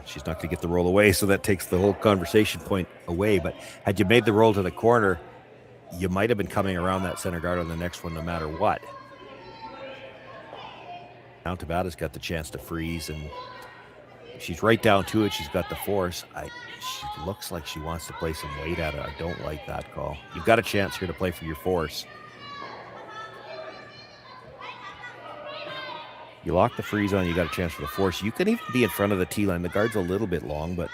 she's not going to get the roll away, so that takes the whole conversation point away. But had you made the roll to the corner, you might have been coming around that center guard on the next one no matter what. Now Tabata's got the chance to freeze, and she's right down to it. She's got the force. She looks like she wants to play some weight at it. I don't like that call. You've got a chance here to play for your force. You lock the freeze on, you got a chance for the force. You can even be in front of the T-line. The guard's a little bit long, but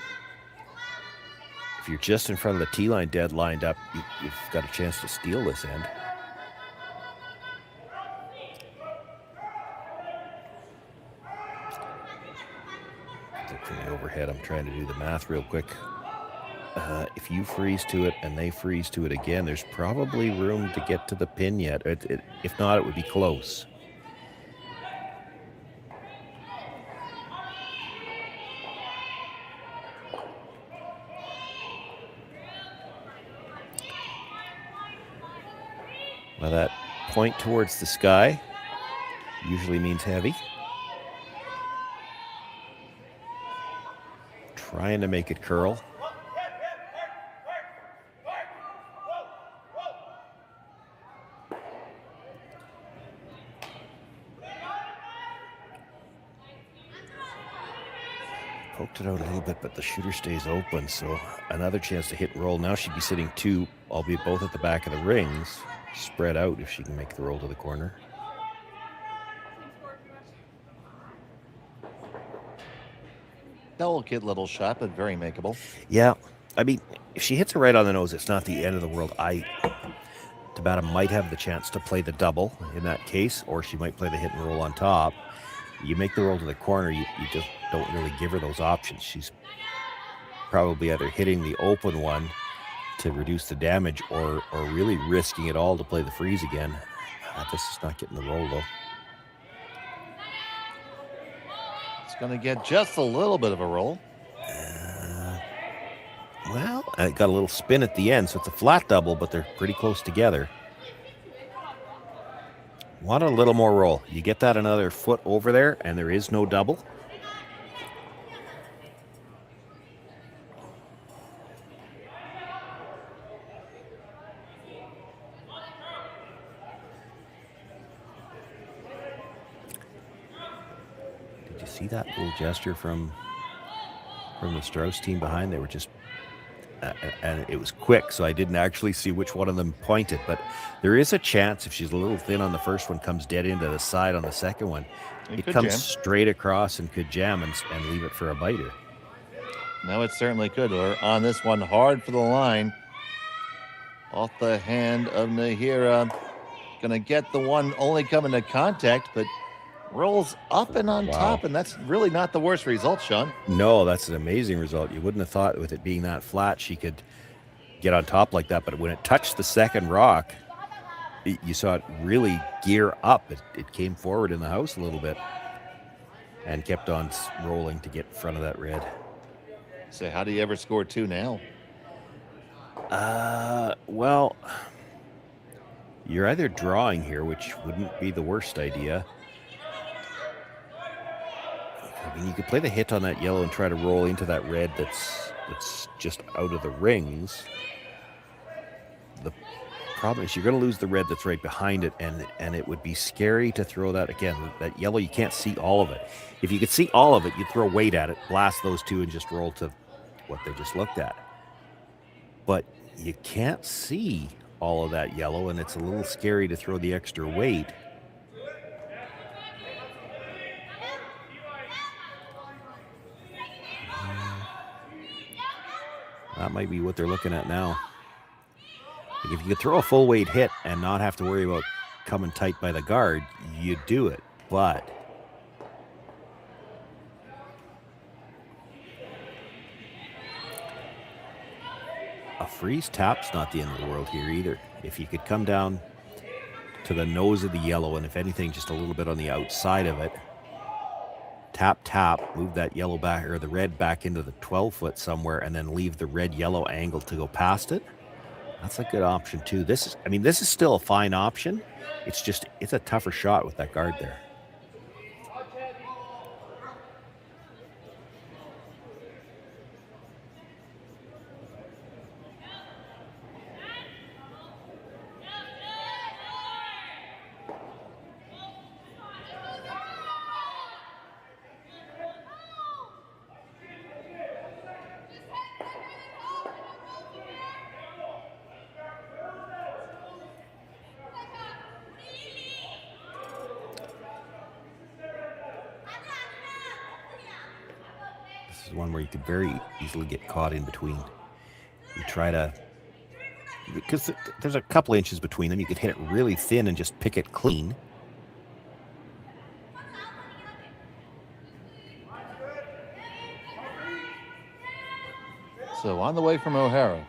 if you're just in front of the T-line dead lined up, you've got a chance to steal this end. From the overhead, I'm trying to do the math real quick. If you freeze to it and they freeze to it again, there's probably room to get to the pin yet. If not, it would be close. Now that point towards the sky usually means heavy. Trying to make it curl. Poked it out a little bit, but the shooter stays open, so another chance to hit and roll. Now she'd be sitting 2, albeit both at the back of the rings, spread out if she can make the roll to the corner. Delicate little shot, but very makeable. Yeah, I mean, if she hits it right on the nose, it's not the end of the world. Tabata might have the chance to play the double in that case, or she might play the hit and roll on top. You make the roll to the corner, you just don't really give her those options. She's probably either hitting the open one to reduce the damage or really risking it all to play the freeze again. This is not getting the roll, though. It's going to get just a little bit of a roll. Well, it got a little spin at the end, so it's a flat double, but they're pretty close together. Want a little more roll. You get that another foot over there, and there is no double. Did you see that little gesture from the Strouse team behind? They were just and it was quick, so I didn't actually see which one of them pointed, but there is a chance if she's a little thin on the first one, comes dead into the side on the second one, it comes jam straight across and could jam and leave it for a biter. No, it certainly could. We're on this one hard for the line. Off the hand of Nahira. Gonna get the one only coming to contact, but rolls up and on top, and that's really not the worst result, Sean. No, that's an amazing result. You wouldn't have thought with it being that flat she could get on top like that, but when it touched the second rock, you saw it really gear up. It came forward in the house a little bit and kept on rolling to get in front of that red. So how do you ever score 2 now? Well, you're either drawing here, which wouldn't be the worst idea. I mean, you could play the hit on that yellow and try to roll into that red that's just out of the rings. The problem is you're going to lose the red that's right behind it, and it would be scary to throw that again. That yellow, you can't see all of it. If you could see all of it, you'd throw weight at it, blast those 2, and just roll to what they just looked at. But you can't see all of that yellow, and it's a little scary to throw the extra weight. That might be what they're looking at now. Like if you could throw a full weight hit and not have to worry about coming tight by the guard, you do it. But a freeze tap's not the end of the world here either. If you could come down to the nose of the yellow, and if anything, just a little bit on the outside of it, tap, move that yellow back or the red back into the 12-foot somewhere, and then leave the red-yellow angle to go past it. That's a good option too. This is still a fine option. It's a tougher shot with that guard there. One where you could very easily get caught in between. You try to, because there's a couple inches between them, you could hit it really thin and just pick it clean. So on the way from O'Hara.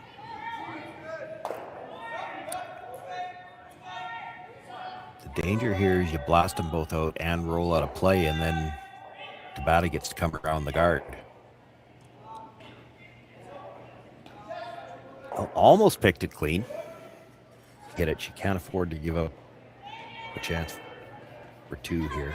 The danger here is you blast them both out and roll out of play, and then Tabata gets to come around the guard. Almost picked it clean. Get it. She can't afford to give up a chance for two here.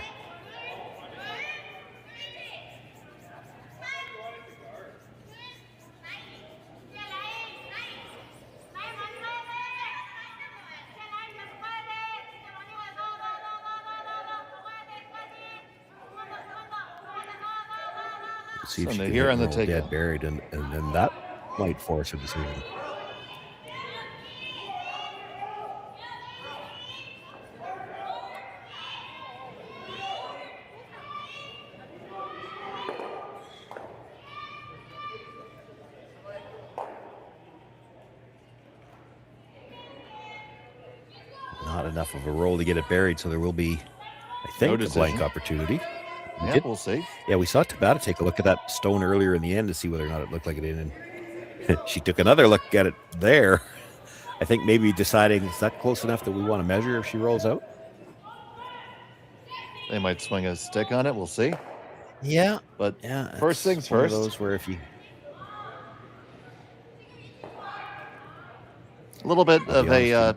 See if she can here on the dead takeout. buried, and then that might force a decision. Not enough of a roll to get it buried, so there will be, I think, a blank opportunity. Yeah, we'll see. Yeah, we saw Tabata take a look at that stone earlier in the end to see whether or not it looked like it in, and she took another look at it there. I think maybe deciding, is that close enough that we want to measure if she rolls out? They might swing a stick on it. We'll see. Yeah. But yeah, first things one of first. those where if you... A little bit of a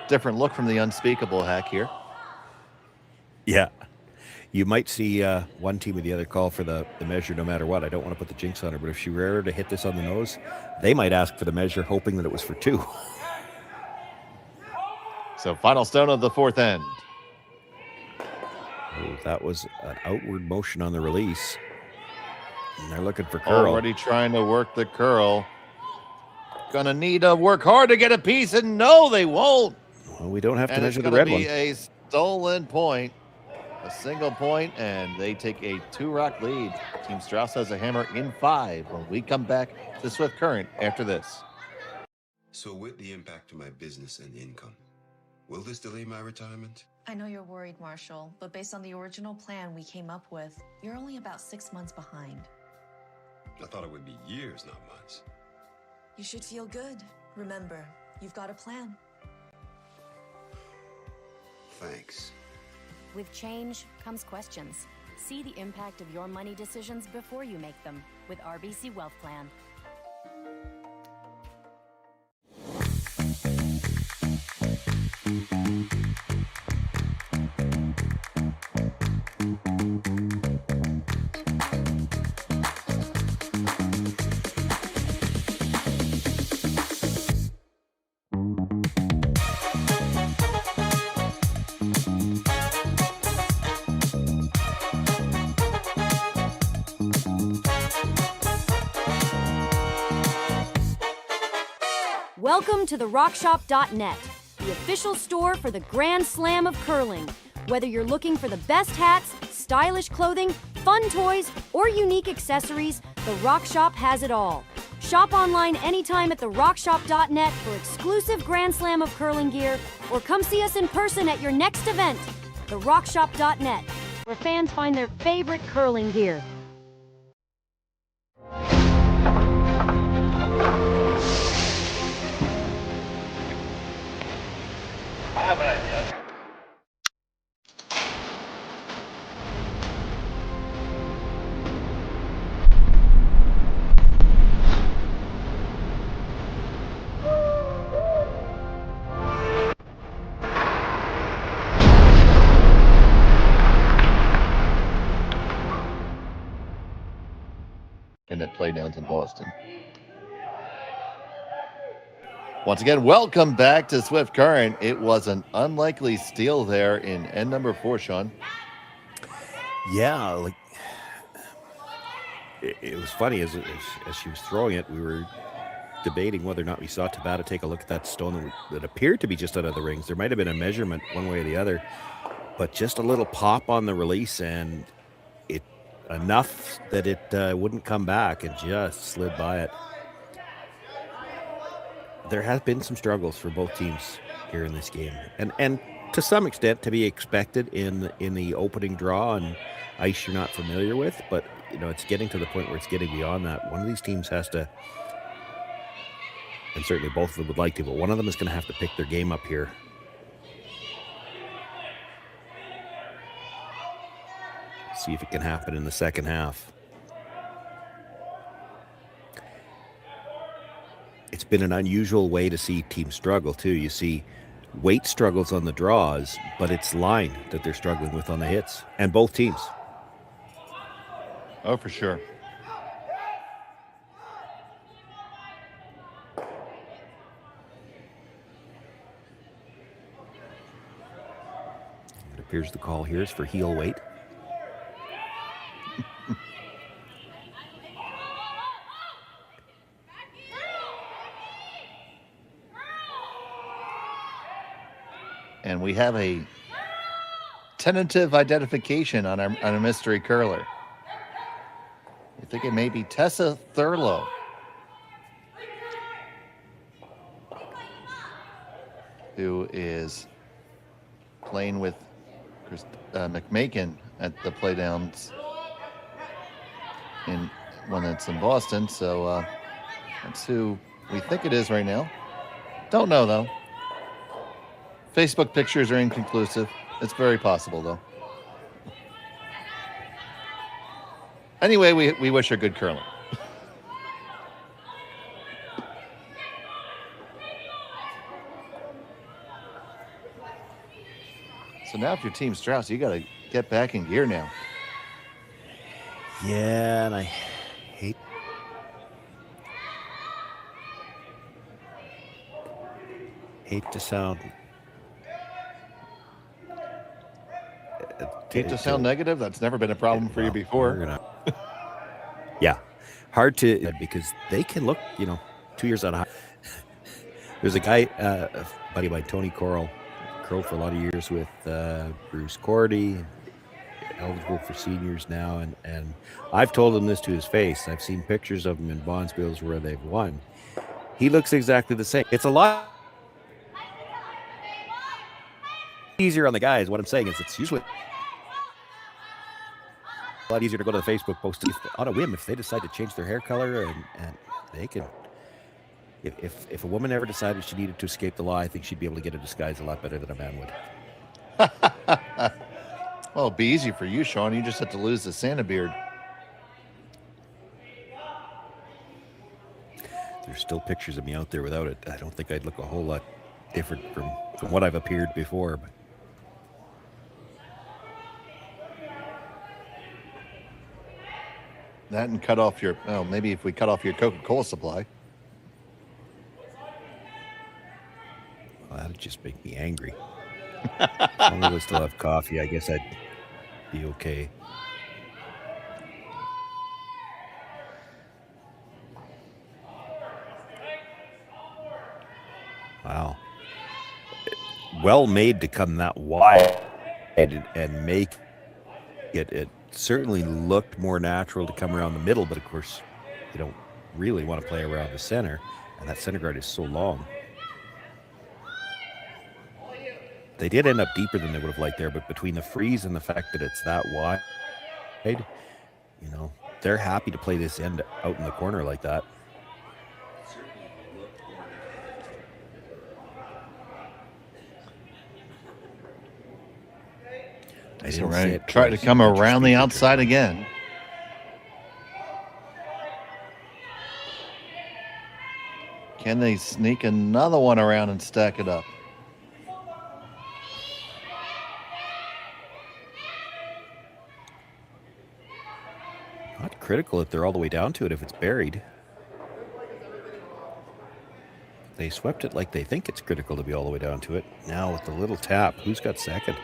different look from the unspeakable hack here. Yeah. You might see one team or the other call for the measure no matter what. I don't want to put the jinx on her, but if she were to hit this on the nose, they might ask for the measure hoping that it was for two. So final stone of the fourth end. Oh, that was an outward motion on the release. And they're looking for curl. Already trying to work the curl. Gonna need to work hard to get a piece, and no, they won't. Well, we don't have to And measure it's the gonna red be one. a stolen point. A single point, and they take a 2-rock lead. Team Strouse has a hammer in 5 when we come back to Swift Current after this. So with the impact to my business and income, will this delay my retirement? I know you're worried, Marshall, but based on the original plan we came up with, you're only about 6 months behind. I thought it would be years, not months. You should feel good. Remember, you've got a plan. Thanks. With change comes questions. See the impact of your money decisions before you make them with RBC Wealth Plan. Welcome to the RockShop.net, the official store for the Grand Slam of curling. Whether you're looking for the best hats, stylish clothing, fun toys, or unique accessories, the Rock Shop has it all. Shop online anytime at therockshop.net for exclusive Grand Slam of curling gear, or come see us in person at your next event. Therockshop.net, where fans find their favorite curling gear. I have an idea. And it playdowns in Boston. Once again, welcome back to Swift Current. It was an unlikely steal there in end number 4, Sean. Yeah, like it was funny as she was throwing it, we were debating whether or not we saw Tabata take a look at that stone that appeared to be just out of the rings. There might have been a measurement one way or the other, but just a little pop on the release, and it enough that it wouldn't come back and just slid by it. There have been some struggles for both teams here in this game, and to some extent to be expected in the opening draw and ice you're not familiar with, but it's getting to the point where it's getting beyond that. One of these teams has to, and certainly both of them would like to, but one of them is going to have to pick their game up here. See if it can happen in the second half. It's been an unusual way to see teams struggle too. You see weight struggles on the draws, but it's line that they're struggling with on the hits, and both teams. Oh, for sure. It appears the call here is for heel weight. And we have a tentative identification on our mystery curler. I think it may be Tessa Thurlow. Who is playing with Chris McMakin at the playdowns when it's in Boston. So that's who we think it is right now. Don't know, though. Facebook pictures are inconclusive. It's very possible, though. Anyway, we wish her good curling. So now if you're Team Strouse, you got to get back in gear now. Yeah, and I hate to sound negative. That's never been a problem for you before. Yeah, hard to, because they can look, 2 years out of high. There's a guy, a buddy of mine, Tony Corral, Crow for a lot of years with Bruce Cordy, eligible for seniors now, and I've told him this to his face. I've seen pictures of him in Bondsbills where they've won. He looks exactly the same. It's a lot easier on the guys. What I'm saying is it's usually a lot easier to go to the Facebook post on a whim if they decide to change their hair color, and they can. If a woman ever decided she needed to escape the law, I think she'd be able to get a disguise a lot better than a man would. Well, it'd be easy for you, Sean. You just have to lose the Santa beard. There's still pictures of me out there without it. I don't think I'd look a whole lot different from what I've appeared before. But that and cut off your, maybe if we cut off your Coca-Cola supply. Well, that'd just make me angry. As long as I still have coffee, I guess I'd be okay. Wow. Well made to come that wide and make it. It certainly looked more natural to come around the middle, but of course, you don't really want to play around the center, and that center guard is so long. They did end up deeper than they would have liked there, but between the freeze and the fact that it's that wide, you know, they're happy to play this end out in the corner like that. That's all right. Try to come around the outside again. Can they sneak another one around and stack it up? Not critical if they're all the way down to it if it's buried. They swept it like they think it's critical to be all the way down to it. Now with the little tap, who's got second?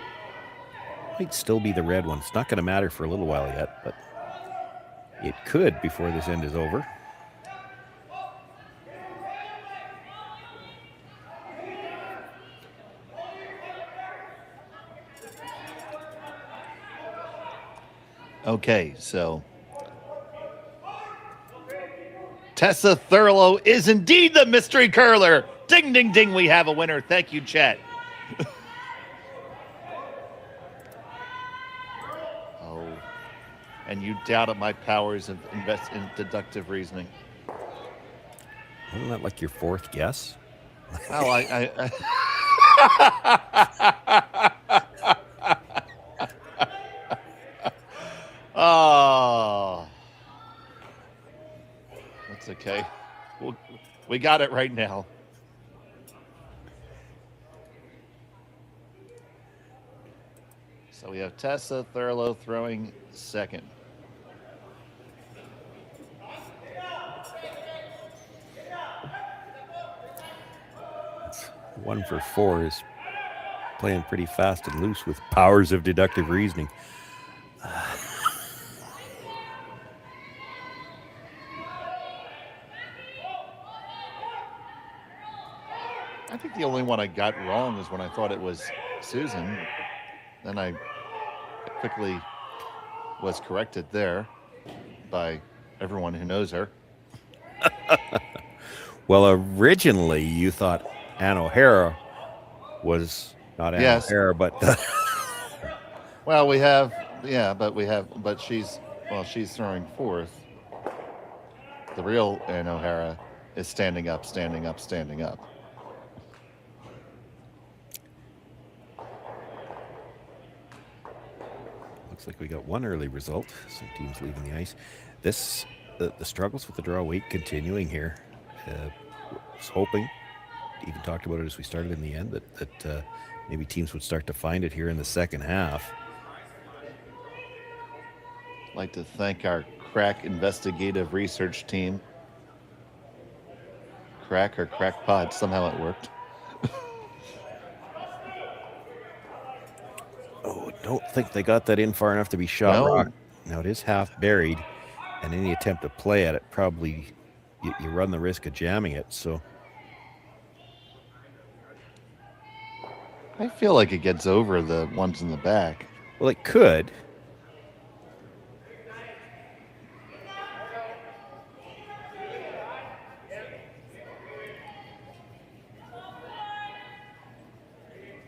Might still be the red one. It's not going to matter for a little while yet, but it could before this end is over. Okay, so Tessa Thurlow is indeed the mystery curler. Ding, ding, ding. We have a winner. Thank you, chat. Oh, and you doubted my powers of in deductive reasoning. Wasn't that like your fourth guess? Oh, oh, that's okay. We got it right now. So we have Tessa Thurlow throwing second. It's 1 for 4 is playing pretty fast and loose with powers of deductive reasoning. I think the only one I got wrong is when I thought it was Susan. Then I quickly was corrected there by everyone who knows her. Well, originally you thought Ann O'Hara was not Ann O'Hara, but well, we have, yeah, but she's throwing fourth. The real Ann O'Hara is standing up, standing up, standing up. Looks like we got one early result. Some teams leaving the ice. The struggles with the draw weight continuing here. Was hoping, even talked about it as we started in the end, that maybe teams would start to find it here in the second half. I'd like to thank our crack investigative research team. Crack or crackpot, somehow it worked. Oh, don't think they got that in far enough to be shot rock. Now it is half buried, and any attempt to play at it probably you run the risk of jamming it. So I feel like it gets over the ones in the back. Well, it could.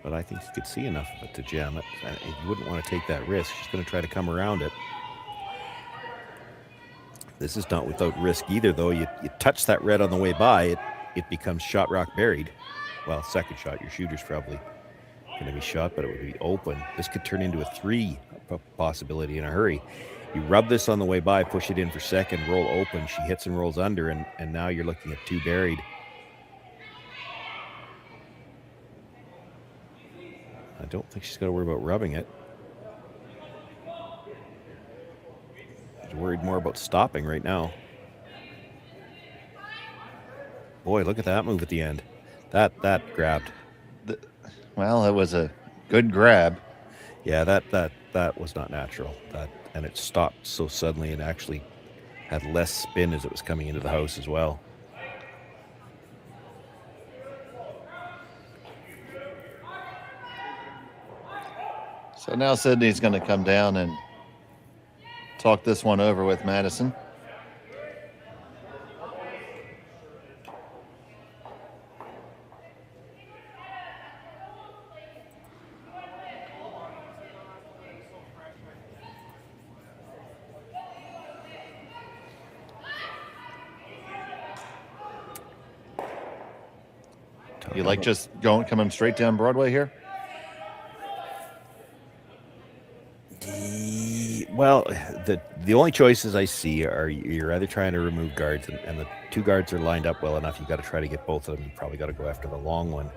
But I think you could see enough of it to jam it. You wouldn't want to take that risk. She's going to try to come around it. This is not without risk either, though. You touch that red on the way by, it becomes shot rock buried. Well, second shot, your shooter's probably going to be shot, but it would be open. This could turn into a 3 possibility in a hurry. You rub this on the way by, push it in for second, roll open. She hits and rolls under, and now you're looking at 2 buried. I don't think she's got to worry about rubbing it. She's worried more about stopping right now. Boy, look at that move at the end. That grabbed. Well, it was a good grab. Yeah, that was not natural. And it stopped so suddenly and actually had less spin as it was coming into the house as well. So now Sydney's going to come down and talk this one over with Madison. You like just coming straight down Broadway here? Well, the only choices I see are you're either trying to remove guards, and the two guards are lined up well enough. You got to try to get both of them. You probably got to go after the long one.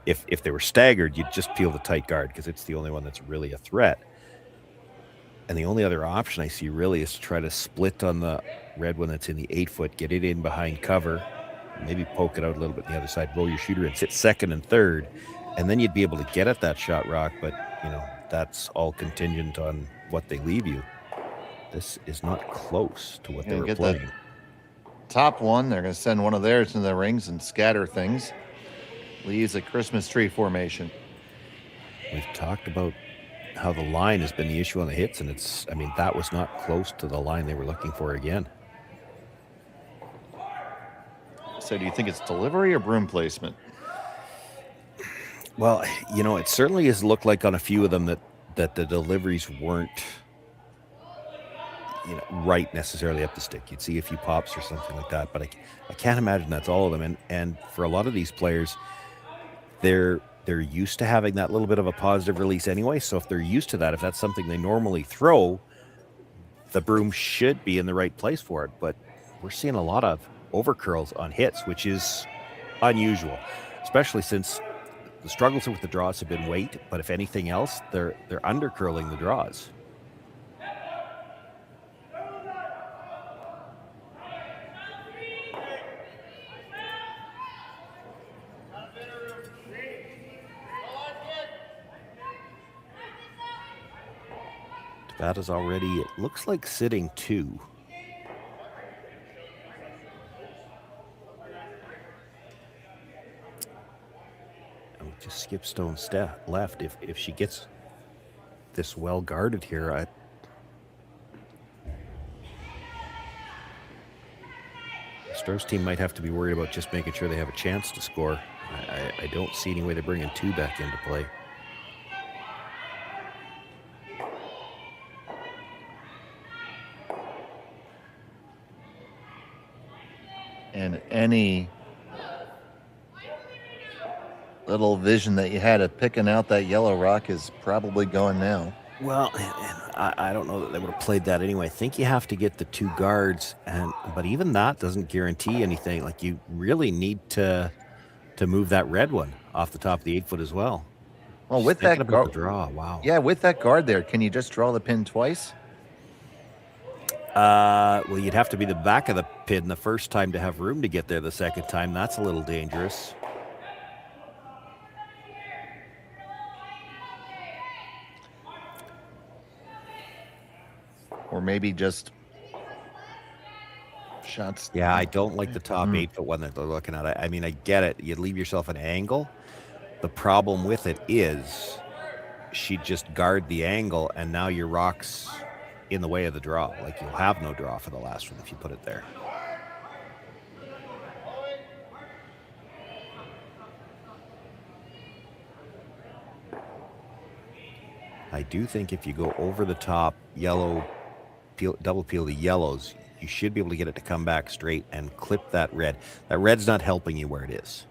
If they were staggered, you'd just peel the tight guard because it's the only one that's really a threat. And the only other option I see really is to try to split on the red one that's in the 8-foot, get it in behind cover, maybe poke it out a little bit on the other side, roll your shooter and sit second and third, and then you'd be able to get at that shot rock. But that's all contingent on what they leave you. This is not close to what they were playing. Top one, they're going to send one of theirs into the rings and scatter things. Leaves a Christmas tree formation. We've talked about how the line has been the issue on the hits, and that was not close to the line they were looking for again. So do you think it's delivery or broom placement? Well, it certainly has looked like on a few of them that the deliveries weren't right necessarily up the stick. You'd see a few pops or something like that, but I can't imagine that's all of them. And for a lot of these players, they're used to having that little bit of a positive release anyway. So if they're used to that, if that's something they normally throw, the broom should be in the right place for it. But we're seeing a lot of overcurls on hits, which is unusual, especially since the struggles with the draws have been weight. But if anything else, they're undercurling the draws. Tabata's already, it looks like, sitting 2. And we just skip stone left. If she gets this well guarded here, Strouse team might have to be worried about just making sure they have a chance to score. I don't see any way they're bringing 2 back into play. And any little vision that you had of picking out that yellow rock is probably gone now. Well, I don't know that they would have played that anyway. I think you have to get the 2 guards, but even that doesn't guarantee anything. Like, you really need to move that red one off the top of the 8-foot as well. Well, with that guard, draw, wow. Yeah, with that guard there, can you just draw the pin twice? Well, you'd have to be the back of the pin the first time to have room to get there the second time. That's a little dangerous. Or maybe just shots. Yeah, I don't like the top 8-foot one that they're looking at. I mean, I get it. You'd leave yourself an angle. The problem with it is she'd just guard the angle, and now your rock's in the way of the draw. Like, you'll have no draw for the last one if you put it there. I do think if you go over the top yellow, double peel the yellows, you should be able to get it to come back straight and clip that red. That red's not helping you where it is.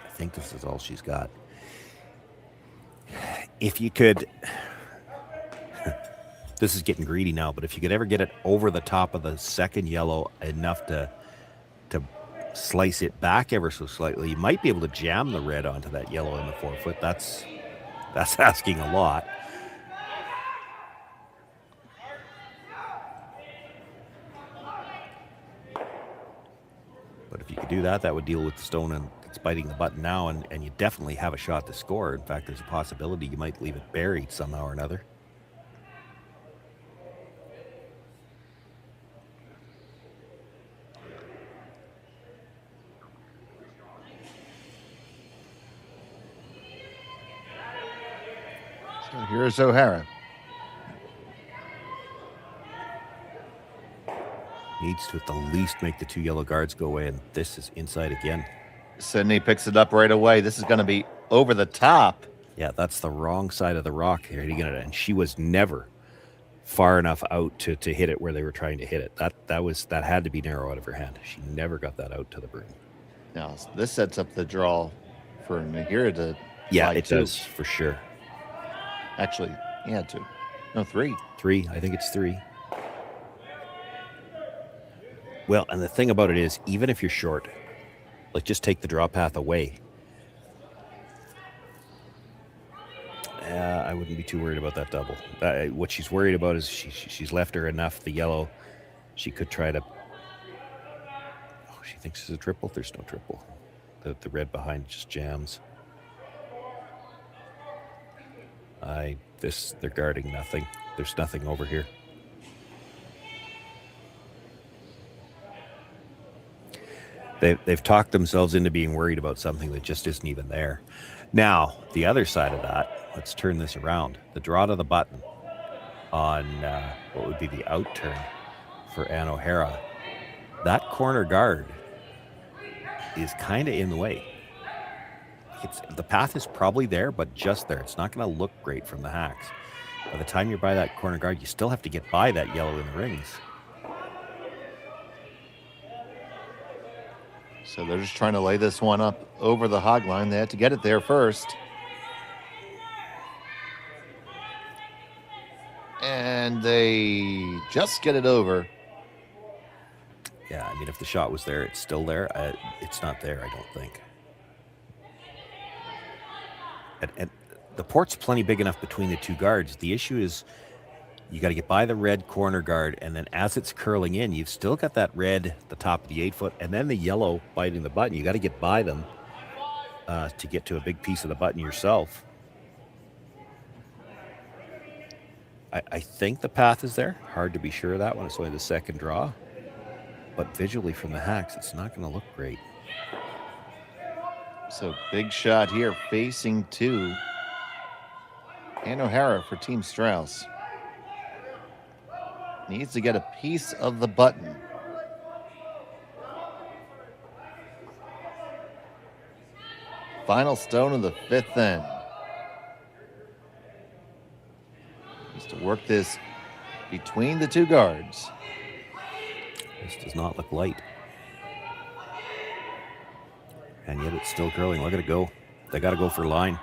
I think this is all she's got. If you could, this is getting greedy now, but if you could ever get it over the top of the second yellow enough to slice it back ever so slightly, you might be able to jam the red onto that yellow in the 4-foot. That's asking a lot. But if you could do that, that would deal with the stone and it's biting the button now, and you definitely have a shot to score. In fact, there's a possibility you might leave it buried somehow or another. So here's O'Hara. Needs to at the least make the 2 yellow guards go away, and this is inside again. Sydney picks it up right away. This is going to be over the top. Yeah, that's the wrong side of the rock here. And she was never far enough out to hit it where they were trying to hit it. That had to be narrow out of her hand. She never got that out to the broom. Now, this sets up the draw for Nahira to Yeah, fly it two. does for sure. Actually, yeah, 2. No, 3. 3. I think it's 3. Well, and the thing about it is, even if you're short, like just take the draw path away. I wouldn't be too worried about that double. What she's worried about is she's left her enough, the yellow. She could try to... Oh, she thinks it's a triple. There's no triple. The red behind just jams. They're guarding nothing. There's nothing over here. They've talked themselves into being worried about something that just isn't even there. Now, the other side of that, let's turn this around. The draw to the button on what would be the out turn for Ann O'Hara. That corner guard is kind of in the way. The path is probably there, but just there. It's not going to look great from the hacks. By the time you're by that corner guard, you still have to get by that yellow in the rings. So they're just trying to lay this one up over the hog line. They had to get it there first. And they just get it over. Yeah, I mean, if the shot was there, it's still there. It's not there, I don't think. And the port's plenty big enough between the two guards. The issue is you got to get by the red corner guard, and then as it's curling in, you've still got that red at the top of the 8-foot, and then the yellow biting the button. You got to get by them to get to a big piece of the button yourself. I think the path is there. Hard to be sure of that one. It's only the second draw. But visually from the hacks, it's not going to look great. So big shot here facing 2. Ann O'Hara for Team Strouse. Needs to get a piece of the button. Final stone of the 5th end. Needs to work this between the two guards. This does not look light. And yet it's still curling. Look at it go. They got to go for line.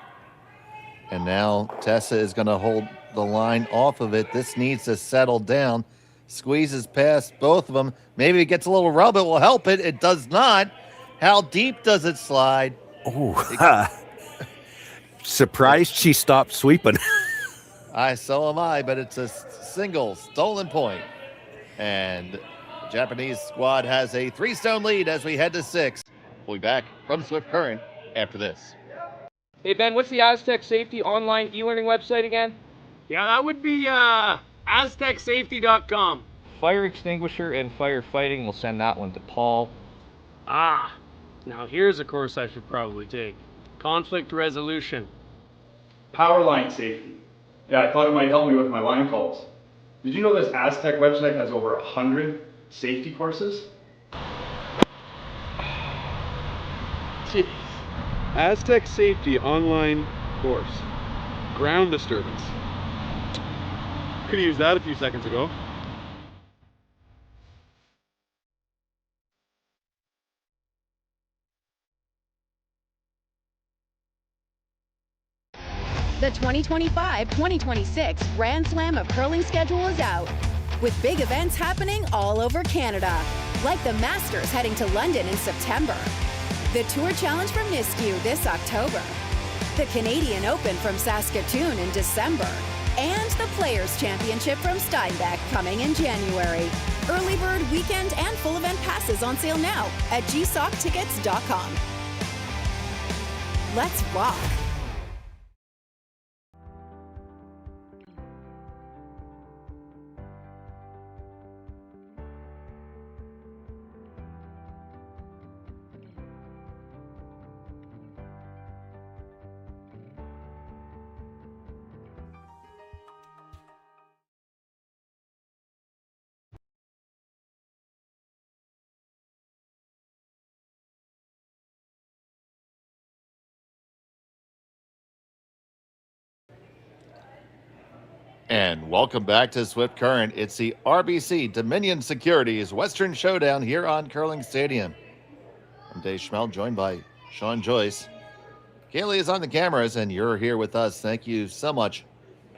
And now Tessa is going to hold the line off of it. This needs to settle down. Squeezes past both of them. Maybe it gets a little rub. It will help it. It does not. How deep does it slide? Oh, surprised she stopped sweeping. So am I, but it's a single stolen point. And the Japanese squad has a 3-stone lead as we head to 6. We'll be back from Swift Current after this. Hey Ben, what's the Aztec Safety online e-learning website again? Yeah, that would be aztecsafety.com. Fire extinguisher and firefighting. We'll send that one to Paul. Ah, now here's a course I should probably take. Conflict resolution. Power line safety. Yeah, I thought it might help me with my line calls. Did you know this Aztec website has over 100 safety courses? Jeez. Aztec Safety online course. Ground disturbance. Could have used that a few seconds ago. The 2025-2026 Grand Slam of Curling schedule is out, with big events happening all over Canada, like the Masters heading to London in September, the Tour Challenge from Nisku this October, the Canadian Open from Saskatchewan in December, and the Players' Championship from Steinbach coming in January. Early bird weekend and full event passes on sale now at gsoctickets.com. Let's rock! And welcome back to Swift Current. It's the RBC Dominion Securities Western Showdown here on Curling Stadium. I'm Dave Schmel, joined by Sean Joyce. Kaylee is on the cameras, and you're here with us. Thank you so much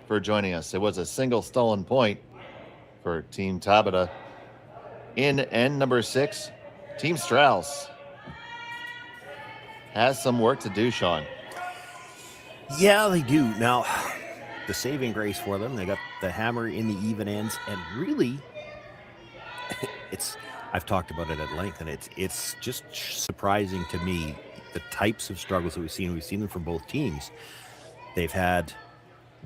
for joining us. It was a single stolen point for Team Tabata. In end number 6, Team Strouse has some work to do, Sean. Yeah, they do. Now, the saving grace for them, they got the hammer in the even ends, and really, I've talked about it at length, and it's just surprising to me the types of struggles that we've seen. We've seen them from both teams. They've had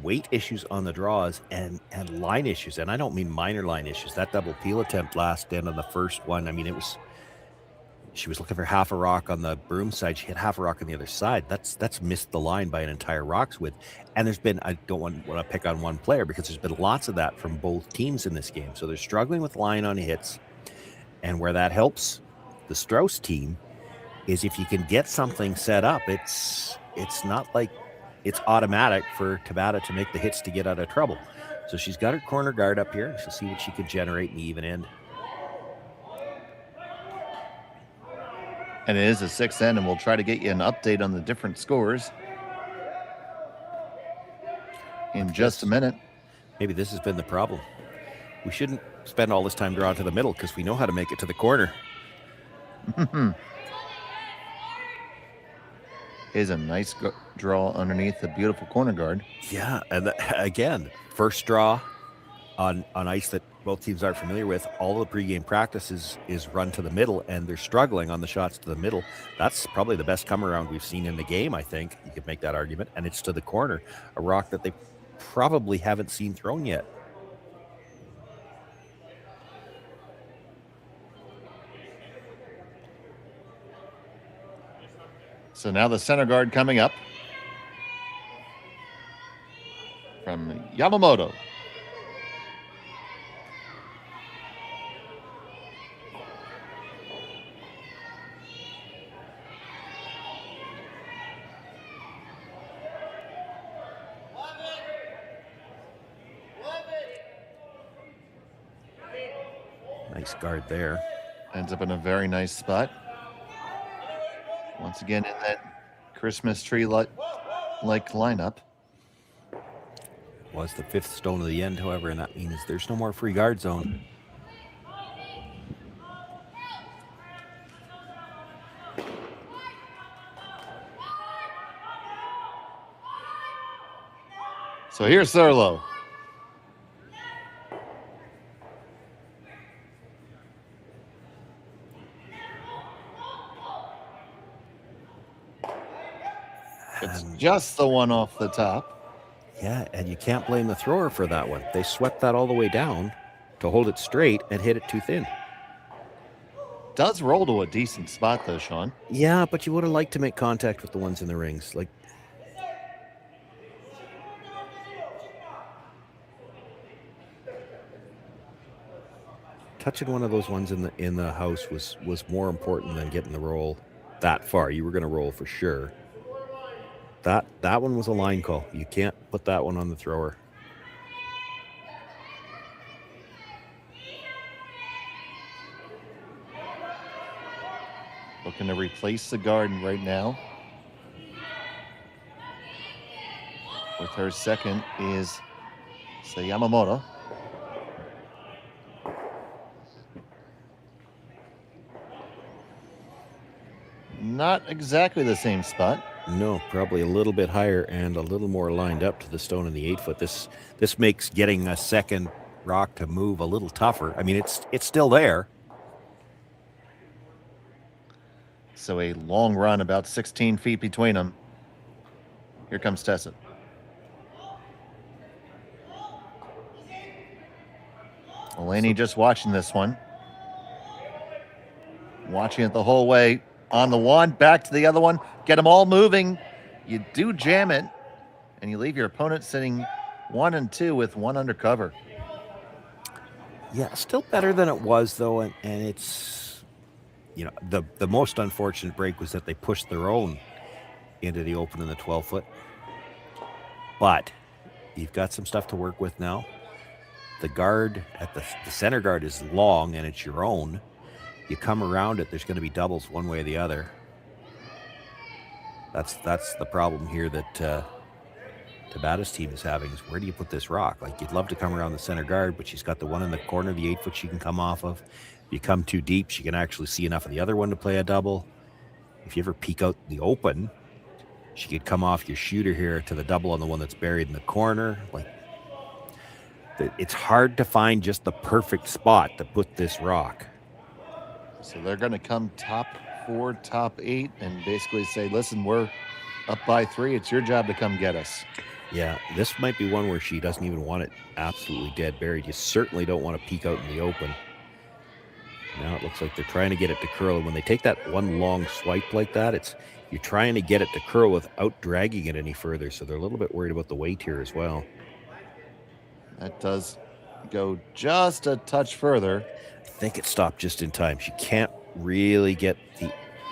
weight issues on the draws and line issues, and I don't mean minor line issues. That double peel attempt last end on the first one, I mean, she was looking for half a rock on the broom side. She hit half a rock on the other side. That's missed the line by an entire rock's width. And there's been, I don't want to pick on one player because there's been lots of that from both teams in this game. So they're struggling with line on hits. And where that helps the Strouse team is if you can get something set up, it's not like it's automatic for Tabata to make the hits to get out of trouble. So she's got her corner guard up here. She'll see what she can generate in the even end. And it is a 6th end, and we'll try to get you an update on the different scores in just a minute. Maybe this has been the problem. We shouldn't spend all this time drawing to the middle because we know how to make it to the corner. Is a nice draw underneath the beautiful corner guard. Yeah, and again, first draw on ice that both teams aren't familiar with. All of the pregame practice is run to the middle, and they're struggling on the shots to the middle. That's probably the best come around we've seen in the game, I think. You could make that argument, and it's to the corner, a rock that they probably haven't seen thrown yet. So now the center guard coming up from Yamamoto. Nice guard there. Ends up in a very nice spot. Once again in that Christmas tree-like lineup. Was the 5th stone of the end, however, and that means there's no more free guard zone. So here's Thurlow. It's just the one off the top. Yeah, and you can't blame the thrower for that one. They swept that all the way down to hold it straight and hit it too thin. Does roll to a decent spot, though, Sean. Yeah, but you would have liked to make contact with the ones in the rings. Like, touching one of those ones in the house was more important than getting the roll that far. You were going to roll for sure. That one was a line call. You can't put that one on the thrower. Looking to replace the guard right now. With her second is Yamamoto. Not exactly the same spot. No, probably a little bit higher and a little more lined up to the stone in the 8-foot. This makes getting a second rock to move a little tougher. I mean, it's still there. So a long run, about 16 feet between them. Here comes Tessa. Delaney just watching this one. Watching it the whole way. On the one, back to the other one. Get them all moving. You do jam it, and you leave your opponent sitting 1 and 2 with one undercover. Yeah, still better than it was, though, and it's, you know, the most unfortunate break was that they pushed their own into the open in the 12-foot. But you've got some stuff to work with now. The guard at the center guard is long, and it's your own. You come around it, there's going to be doubles one way or the other. That's the problem here that Tabata's team is having, is where do you put this rock? Like, you'd love to come around the center guard, but she's got the one in the corner, the 8 foot she can come off of. If you come too deep, she can actually see enough of the other one to play a double. If you ever peek out the open, she could come off your shooter here to the double on the one that's buried in the corner. Like, it's hard to find just the perfect spot to put this rock. So they're going to come top 4, top 8, and basically say, listen, we're up by 3. It's your job to come get us. Yeah, this might be one where she doesn't even want it absolutely dead buried. You certainly don't want to peek out in the open. Now it looks like they're trying to get it to curl. And when they take that one long swipe like that, you're trying to get it to curl without dragging it any further. So they're a little bit worried about the weight here as well. That does go just a touch further. I think it stopped just in time. She can't really get the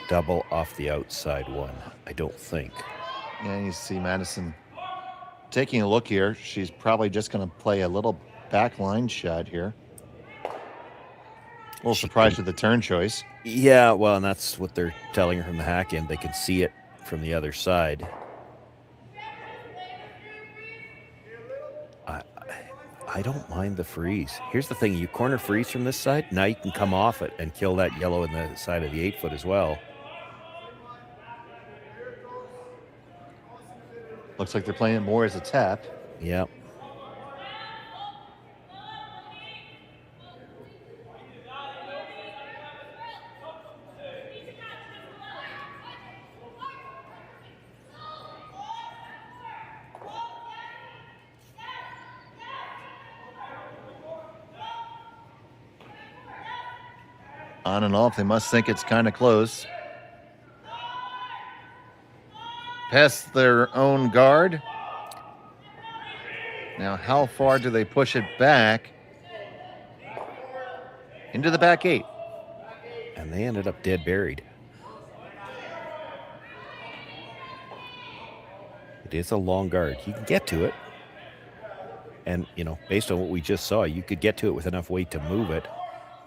double off the outside one, I don't think. Yeah, you see Madison taking a look here. She's probably just going to play a little back line shot here. A little surprised with the turn choice. Yeah, well, and that's what they're telling her from the hack end. They can see it from the other side. I don't mind the freeze. Here's the thing. You corner freeze from this side, now you can come off it and kill that yellow in the side of the 8 foot as well. Looks like they're playing it more as a tap. Yep. On and off, they must think it's kind of close. Past their own guard. Now, how far do they push it back? Into the back 8. And they ended up dead buried. It is a long guard. You can get to it. And, you know, based on what we just saw, you could get to it with enough weight to move it.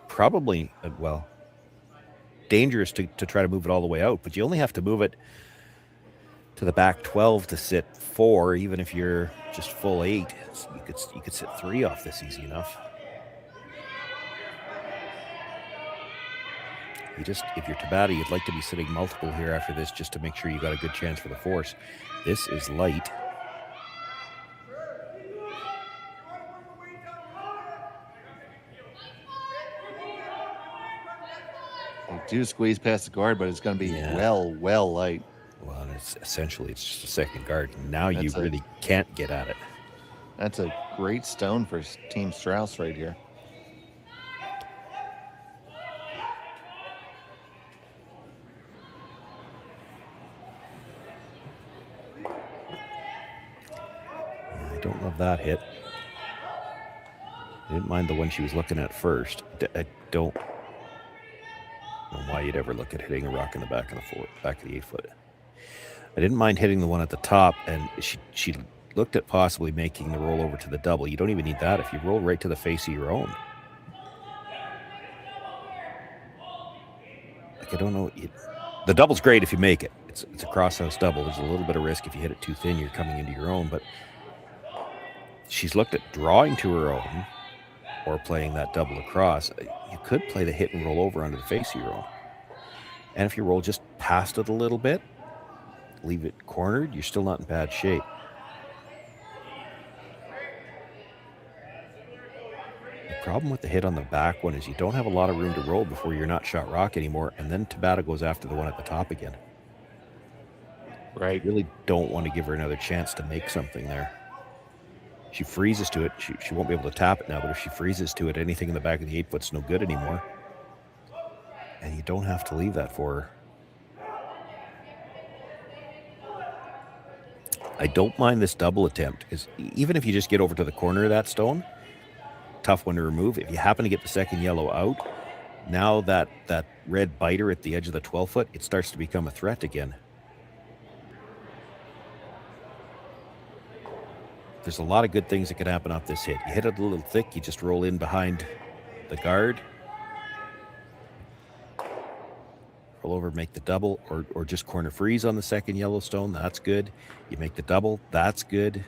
Probably, well, dangerous to try to move it all the way out, but you only have to move it to the back 12 to sit 4, even if you're just full 8. You could sit 3 off this easy enough. If you're Tabata, you'd like to be sitting multiple here after this just to make sure you got a good chance for the force. This is light. They do squeeze past the guard, but it's going to be well light. Well, it's just a second guard. Now you really can't get at it. That's a great stone for Team Strouse right here. I don't love that hit. I didn't mind the one she was looking at first. I don't know why you'd ever look at hitting a rock in the back of the 8 foot. I didn't mind hitting the one at the top, and she looked at possibly making the roll over to the double. You don't even need that if you roll right to the face of your own. Like, I don't know. The double's great if you make it. It's a cross-house double. There's a little bit of risk if you hit it too thin, you're coming into your own, but she's looked at drawing to her own or playing that double across. You could play the hit and roll over under the face of your own. And if you roll just past it a little bit, leave it cornered, you're still not in bad shape. The problem with the hit on the back one is you don't have a lot of room to roll before you're not shot rock anymore, and then Tabata goes after the one at the top again. Right. You really don't want to give her another chance to make something there. She freezes to it. She won't be able to tap it now, but if she freezes to it, anything in the back of the 8 foot's no good anymore. And you don't have to leave that for her. I don't mind this double attempt, because even if you just get over to the corner of that stone, tough one to remove. If you happen to get the second yellow out, now that red biter at the edge of the 12 foot, it starts to become a threat again. there's a lot of good things that could happen off this hit. You hit it a little thick, you just roll in behind the guard. Roll over, make the double, or just corner freeze on the second Yellowstone. That's good. You make the double. That's good.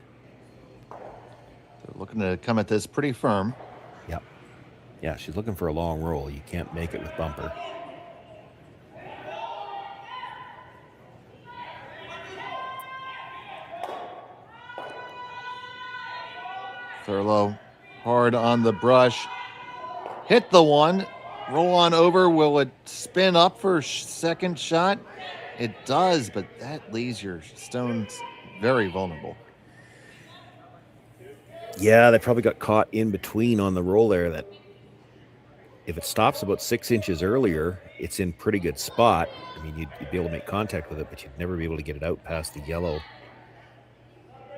They're looking to come at this pretty firm. Yep. Yeah, she's looking for a long roll. You can't make it with bumper. Thurlow hard on the brush. Hit the one. Roll on over. Will it spin up for second shot? It does, but that leaves your stones very vulnerable. Yeah, they probably got caught in between on the roll there. That if it stops about 6 inches earlier, it's in pretty good spot. I mean, you'd be able to make contact with it, but you'd never be able to get it out past the yellow.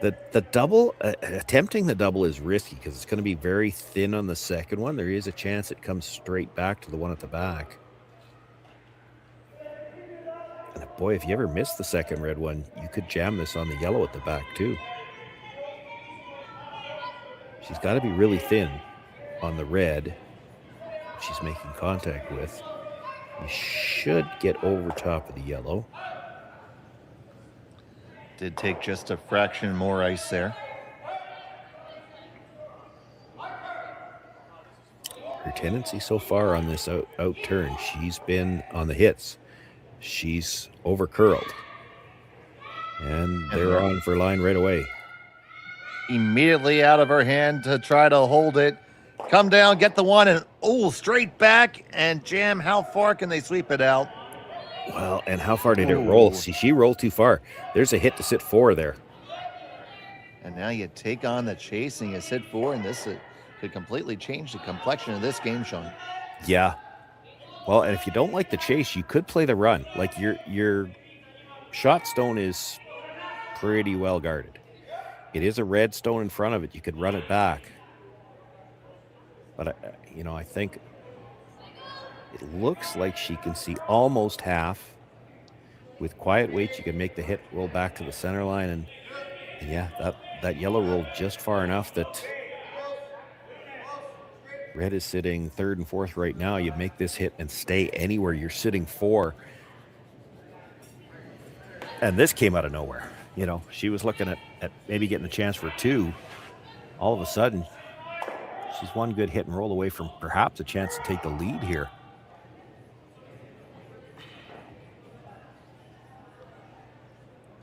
The double, attempting the double is risky because it's going to be very thin on the second one. There is a chance it comes straight back to the one at the back. And boy, if you ever miss the second red one, you could jam this on the yellow at the back too. She's got to be really thin on the red she's making contact with. You should get over top of the yellow. Did take just a fraction more ice there. Her tendency so far on this out turn, she's been on the hits. She's over curled. And they're on for line right away. Immediately out of her hand to try to hold it. Come down, get the one, and straight back and jam. How far can they sweep it out? Well, and how far did it roll? See, she rolled too far. There's a hit to sit 4 there. And now you take on the chase and you sit 4, and this could completely change the complexion of this game, Sean. Yeah. Well, and if you don't like the chase, you could play the run. Like your shot stone is pretty well guarded. It is a red stone in front of it. You could run it back. But, I think it looks like she can see almost half. With quiet weight, you can make the hit, roll back to the center line. And yeah, that yellow rolled just far enough that red is sitting 3rd and 4th right now. You make this hit and stay anywhere. You're sitting 4. And this came out of nowhere. She was looking at maybe getting a chance for 2. All of a sudden, she's one good hit and roll away from perhaps a chance to take the lead here.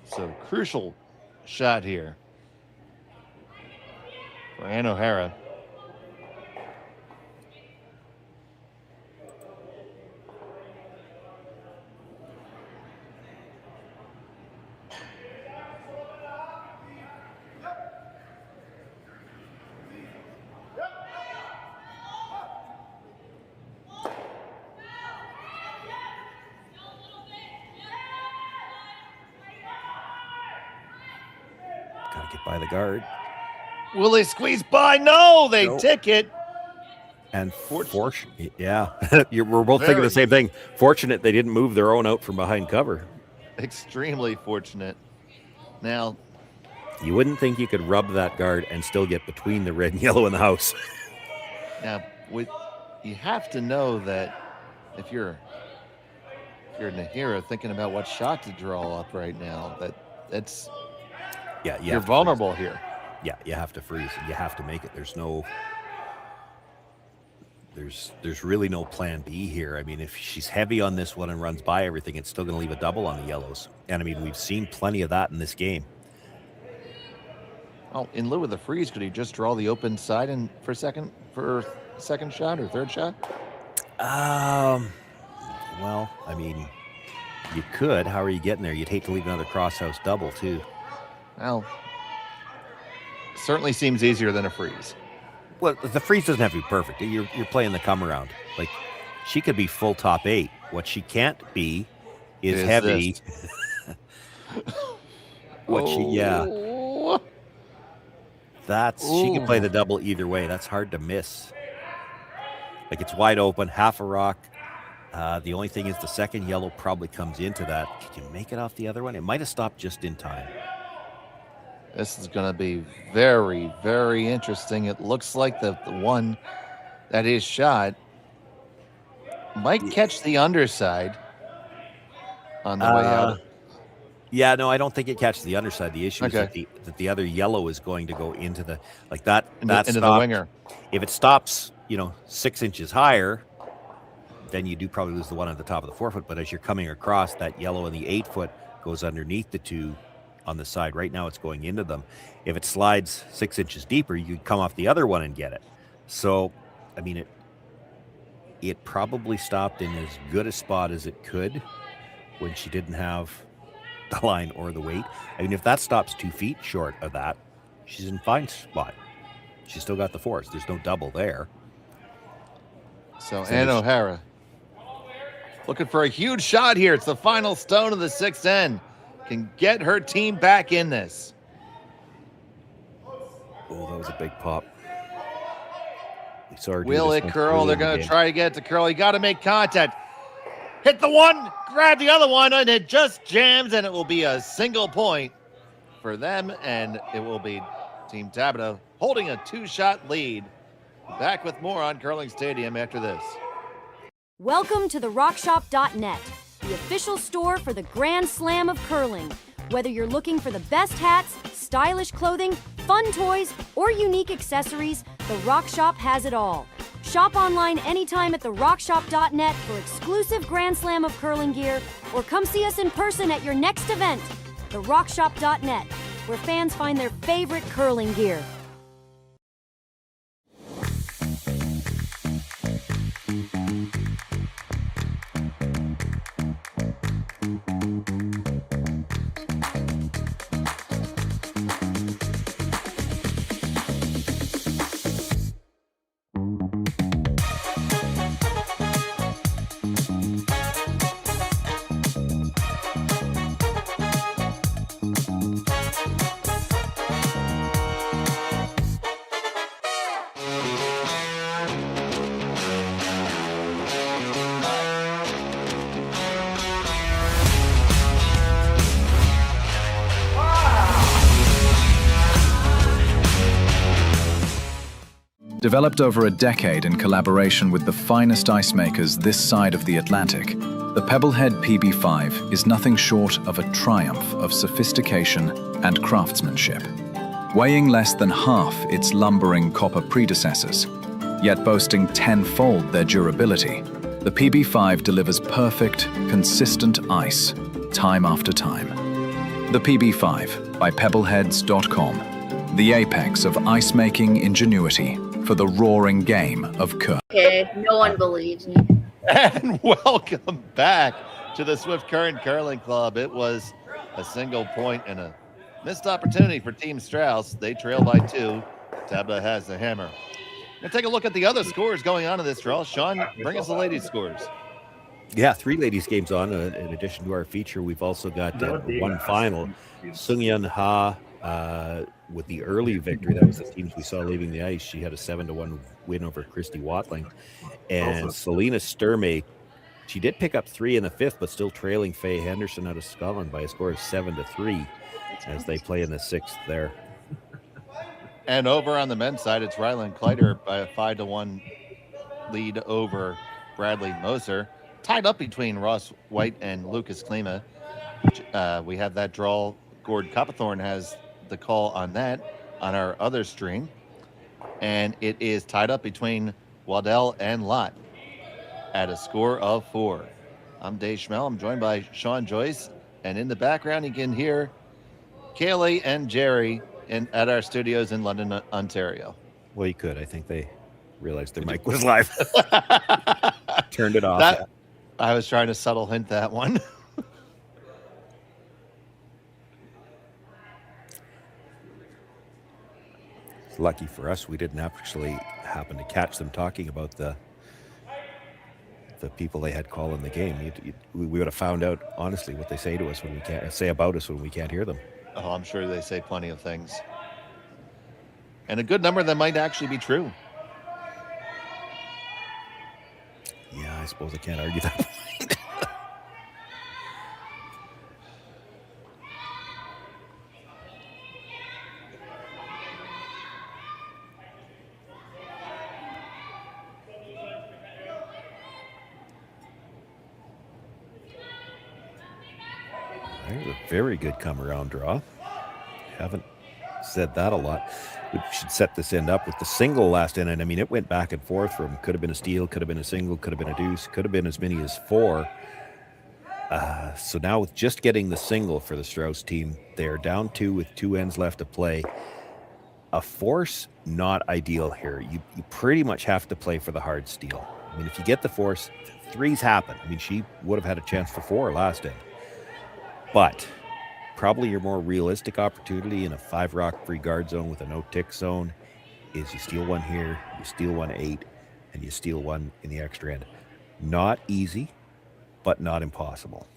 So crucial shot here for Ann O'Hara. Get by the guard. Will they squeeze by? No, they tick it. And fortunate, yeah, we're both thinking the same thing. Fortunate they didn't move their own out from behind cover. Extremely fortunate. Now, you wouldn't think you could rub that guard and still get between the red and yellow in the house. Now, you have to know that if you're Nahira thinking about what shot to draw up right now, that's. Yeah, you're vulnerable here. Yeah, you have to freeze. You have to make it. There's really no plan B here. I mean, if she's heavy on this one and runs by everything, it's still going to leave a double on the yellows. And I mean, we've seen plenty of that in this game. Oh, in lieu of the freeze, could he just draw the open side and for second shot or third shot? Well, I mean, you could. How are you getting there? You'd hate to leave another crosshouse double too. Well, certainly seems easier than a freeze. Well, the freeze doesn't have to be perfect. You're playing the come around. Like, she could be full top 8. What she can't be is heavy. She can play the double either way. That's hard to miss. Like, it's wide open, half a rock. The only thing is the second yellow probably comes into that. Could you make it off the other one? It might have stopped just in time. This is going to be very, very interesting. It looks like the one that is shot might catch the underside on the way out. Yeah, no, I don't think it catches the underside. The issue Okay. is that the other yellow is going to go into the that into the winger. If it stops, 6 inches higher, then you do probably lose the one at the top of the 4 foot. But as you're coming across, that yellow and the 8 foot goes underneath the two on the side. Right now, it's going into them. If it slides 6 inches deeper, you come off the other one and get it. So, I mean, it probably stopped in as good a spot as it could when she didn't have the line or the weight. I mean, if that stops 2 feet short of that, she's in fine spot. She's still got the force. There's no double there. So Ann O'Hara looking for a huge shot here. It's the final stone of the 6th end. Can get her team back in this. Oh, that was a big pop. Will it curl? They're going to try to get it to curl. You got to make contact. Hit the one, grab the other one, and it just jams, and it will be a single point for them, and it will be Team Tabata holding a 2-shot lead. Back with more on Curling Stadium after this. Welcome to the RockShop.net, the official store for the Grand Slam of curling. Whether you're looking for the best hats, stylish clothing, fun toys, or unique accessories, the Rock Shop has it all. Shop online anytime at therockshop.net for exclusive Grand Slam of curling gear, or come see us in person at your next event. Therockshop.net, where fans find their favorite curling gear. Developed over a decade in collaboration with the finest ice makers this side of the Atlantic, the Pebblehead PB5 is nothing short of a triumph of sophistication and craftsmanship. Weighing less than half its lumbering copper predecessors, yet boasting tenfold their durability, the PB5 delivers perfect, consistent ice, time after time. The PB5 by Pebbleheads.com, the apex of ice-making ingenuity for the roaring game of curling. Okay, no one believes me. And welcome back to the Swift Current Curling Club. It was a single point and a missed opportunity for Team Strouse. They trail by 2. Tabata has the hammer. Let's take a look at the other scores going on in this draw. Sean, bring us the ladies' scores. Yeah, 3 ladies games on. In addition to our feature, we've also got one final. Sung-Yun Ha with the early victory. That was the teams we saw leaving the ice. She had a 7-1 win over Christy Watling. And Selena Sturmey, she did pick up 3 in the 5th, but still trailing Faye Henderson out of Scotland by a score of 7-3 as they play in the 6th there. And over on the men's side, it's Ryland Kleider by a 5-1 lead over Bradley Moser. Tied up between Ross White and Lucas Klima. We have that draw. Gord Copperthorne has the call on that on our other stream. And it is tied up between Waddell and Lott at a score of 4. I'm Dave Schmel. I'm joined by Sean Joyce. And in the background, you can hear Kaylee and Jerry at our studios in London, Ontario. Well, you could. I think they realized their mic was live. Turned it off. I was trying to subtle hint that one. Lucky for us, we didn't actually happen to catch them talking about the people they had calling the game. We would have found out honestly what they say to us when we can't say about us when we can't hear them. Oh, I'm sure they say plenty of things, and a good number of them might actually be true. Yeah, I suppose I can't argue that. There's a very good come around draw. Haven't said that a lot. We should set this end up with the single last end. And I mean, it went back and forth from could have been a steal, could have been a single, could have been a deuce, could have been as many as 4. So now with just getting the single for the Strouse team, they're down 2 with 2 ends left to play. A force, not ideal here. You pretty much have to play for the hard steal. I mean, if you get the force, 3s happen. I mean, she would have had a chance for 4 last end. But probably your more realistic opportunity in a 5 rock free guard zone with a no tick zone is you steal 1 here, you steal 1 8, and you steal 1 in the extra end. Not easy, but not impossible.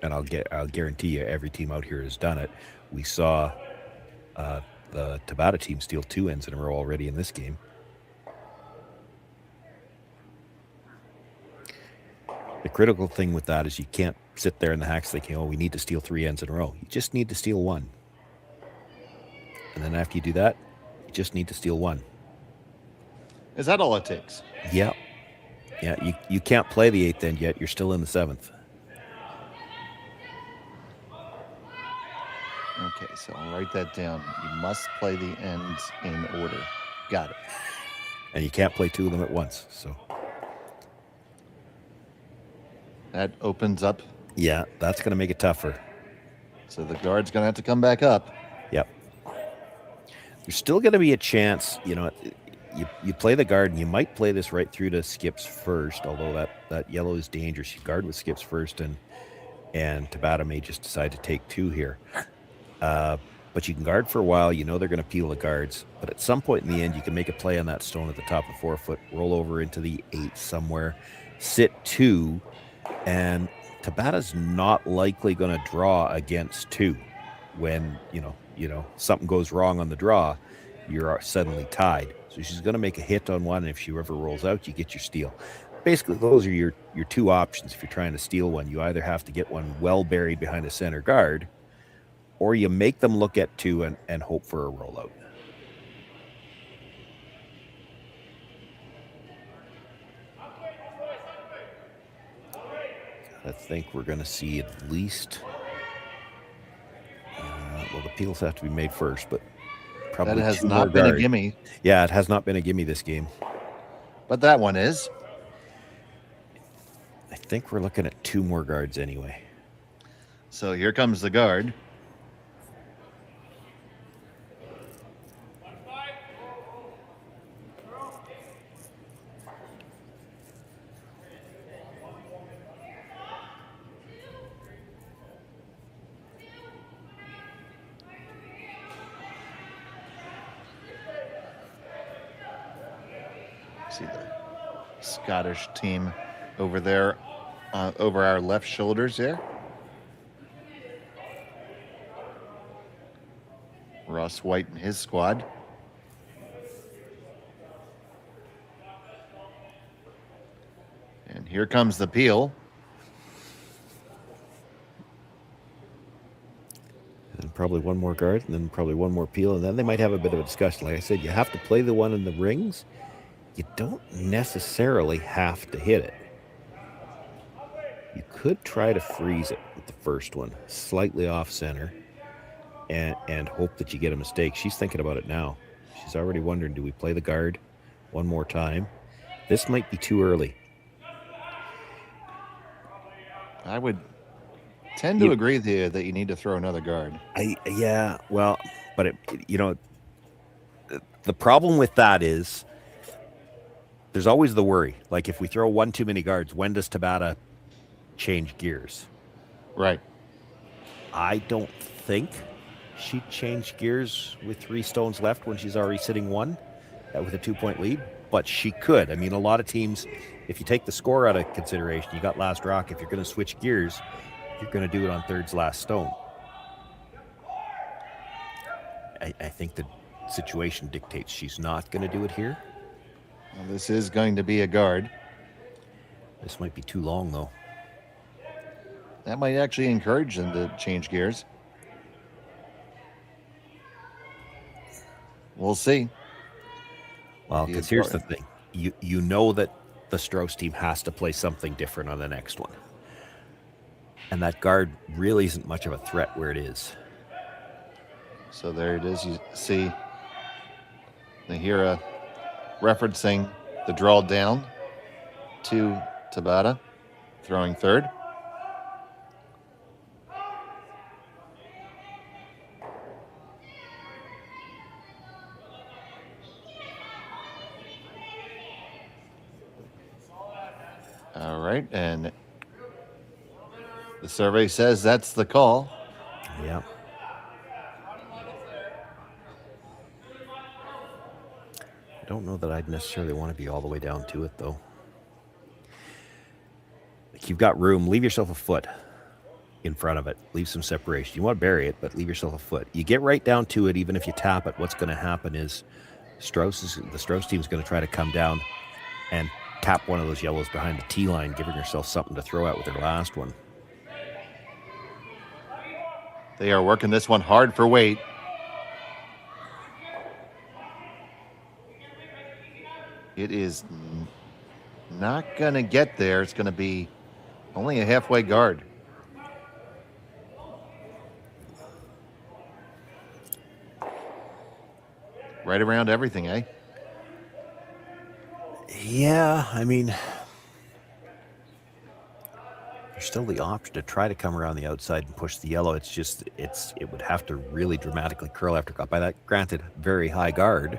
And I'll guarantee you every team out here has done it. We saw the Tabata team steal 2 ends in a row already in this game. The critical thing with that is you can't sit there in the hacks thinking, oh, we need to steal 3 ends in a row. You just need to steal 1. And then after you do that, you just need to steal 1. Is that all it takes? Yeah. Yeah, you can't play the 8th end yet. You're still in the 7th. Okay, so I'll write that down. You must play the ends in order. Got it. And you can't play 2 of them at once, so. That opens up. Yeah, that's going to make it tougher. So the guard's going to have to come back up. Yep. There's still going to be a chance, you know, you play the guard, and you might play this right through to skips first, although that yellow is dangerous. You guard with skips first, and Tabata may just decide to take 2 here. But you can guard for a while. You know they're going to peel the guards. But at some point in the end, you can make a play on that stone at the top of 4 foot, roll over into the 8 somewhere, sit 2, and Tabata's not likely going to draw against 2 when, you know, something goes wrong on the draw, you're suddenly tied. So she's going to make a hit on 1, and if she ever rolls out, you get your steal. Basically, those are your 2 options if you're trying to steal 1. You either have to get 1 well buried behind a center guard, or you make them look at 2 and hope for a rollout. I think we're going to see at least, well, the peels have to be made first, but probably that has 2 not more been guard. a gimme. Yeah, it has not been a gimme this game. But that one is. I think we're looking at 2 more guards anyway. So here comes the guard. See the Scottish team over there, over our left shoulders there. Ross White and his squad. And here comes the peel. And probably 1 more guard, and then probably 1 more peel, and then they might have a bit of a discussion. Like I said, you have to play the 1 in the rings. You don't necessarily have to hit it. You could try to freeze it with the first one, slightly off center, and hope that you get a mistake. She's thinking about it now. She's already wondering, do we play the guard 1 more time? This might be too early. I would tend to agree with you that you need to throw another guard. Yeah, well, but the problem with that is there's always the worry. Like if we throw 1 too many guards, when does Tabata change gears? Right. I don't think she'd change gears with 3 stones left when she's already sitting 1 with a 2-point lead, but she could. I mean, a lot of teams, if you take the score out of consideration, you got last rock. If you're going to switch gears, you're going to do it on 3rd's last stone. I think the situation dictates she's not going to do it here. Well, this is going to be a guard. This might be too long, though. That might actually encourage them to change gears. We'll see. Well, because here's the thing. You know that the Strouse team has to play something different on the next one. And that guard really isn't much of a threat where it is. So there it is. You see Nahira referencing the draw down to Tabata, throwing third. All right, and the survey says that's the call. Yep. I don't know that I'd necessarily want to be all the way down to it, though. Like, you've got room. Leave yourself a foot in front of it. Leave some separation. You want to bury it, but leave yourself a foot. You get right down to it, even if you tap it, what's going to happen is the Strouse team's going to try to come down and tap one of those yellows behind the tee line, giving herself something to throw out with her last one. They are working this one hard for weight. It is not going to get there. It's going to be only a halfway guard. Right around everything, eh? Yeah, I mean, there's still the option to try to come around the outside and push the yellow. It's just, it would have to really dramatically curl after caught by that. Granted, very high guard.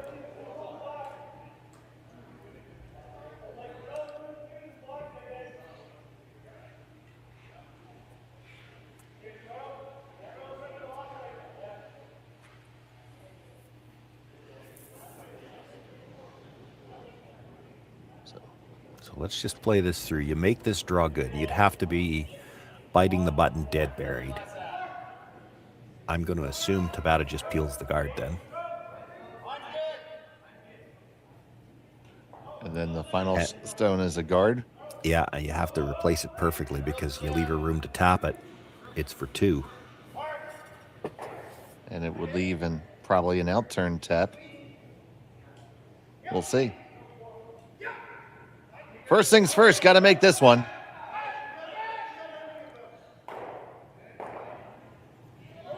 So let's just play this through. You make this draw good. You'd have to be biting the button dead buried. I'm going to assume Tabata just peels the guard then. And then the final stone is a guard. Yeah, and you have to replace it perfectly because you leave her room to tap it. It's for two. And it would leave in probably an outturn tap. We'll see. First things first, got to make this one.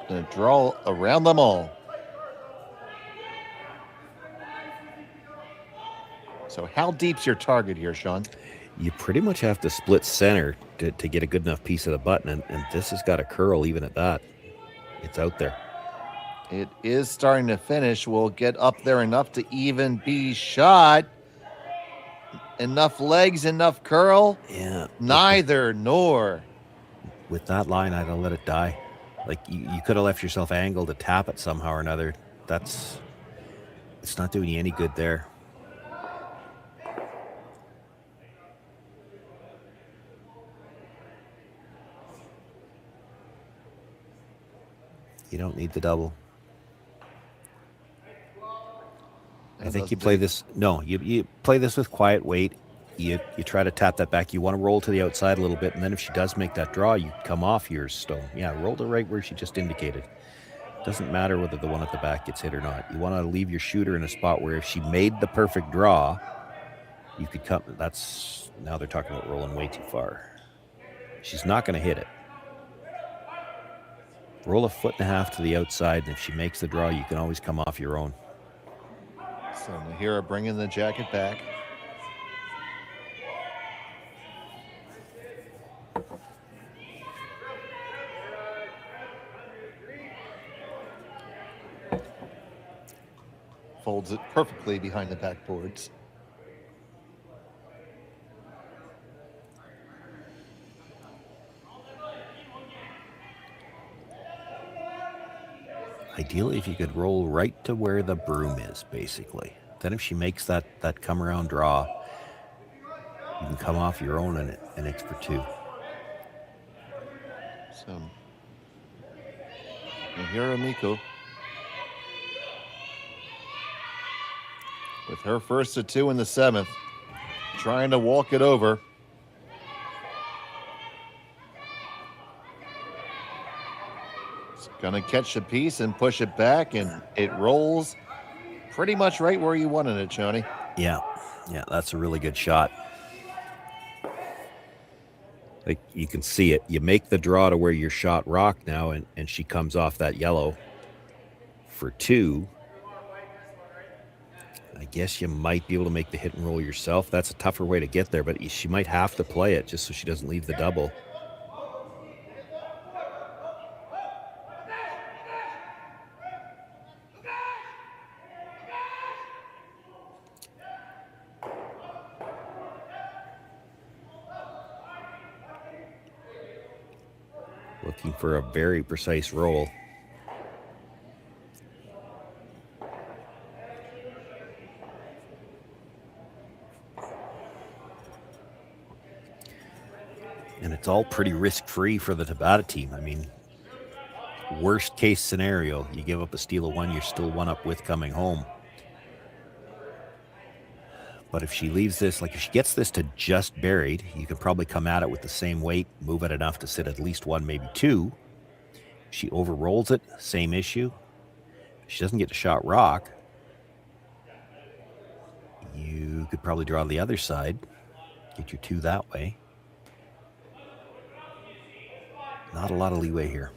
Gonna draw around them all. So how deep's your target here, Sean? You pretty much have to split center to get a good enough piece of the button, and this has got a curl even at that. It's out there. It is starting to finish. We'll get up there enough to even be shot. Enough legs, enough curl? Yeah. Neither nor. With that line, I'd have let it die. Like, you could have left yourself angled to tap it somehow or another. It's not doing you any good there. You don't need the double. I think you play this. No, you play this with quiet weight. You try to tap that back. You want to roll to the outside a little bit, and then if she does make that draw, you come off your stone. Yeah, roll to right where she just indicated. Doesn't matter whether the one at the back gets hit or not. You want to leave your shooter in a spot where if she made the perfect draw, you could come. Now they're talking about rolling way too far. She's not going to hit it. Roll a foot and a half to the outside, and if she makes the draw, you can always come off your own. So Nahira bringing the jacket back. Folds it perfectly behind the backboards. Ideally, if you could roll right to where the broom is, basically. Then if she makes that come around draw, you can come off your own and it's for two. So Nahira Miko with her first of two in the seventh, trying to walk it over. Gonna catch a piece and push it back, and it rolls pretty much right where you wanted it, Shoney. Yeah, that's a really good shot. Like you can see it. You make the draw to where you're shot rock now, and she comes off that yellow for 2. I guess you might be able to make the hit and roll yourself. That's a tougher way to get there, but she might have to play it just so she doesn't leave the double. Looking for a very precise roll. And it's all pretty risk-free for the Tabata team. I mean, worst case scenario, you give up a steal of 1, you're still 1 up with coming home. But if she leaves this, like if she gets this to just buried, you can probably come at it with the same weight, move it enough to sit at least 1, maybe 2. If she overrolls it, same issue. If she doesn't get to shot rock, you could probably draw the other side, get your 2 that way. Not a lot of leeway here.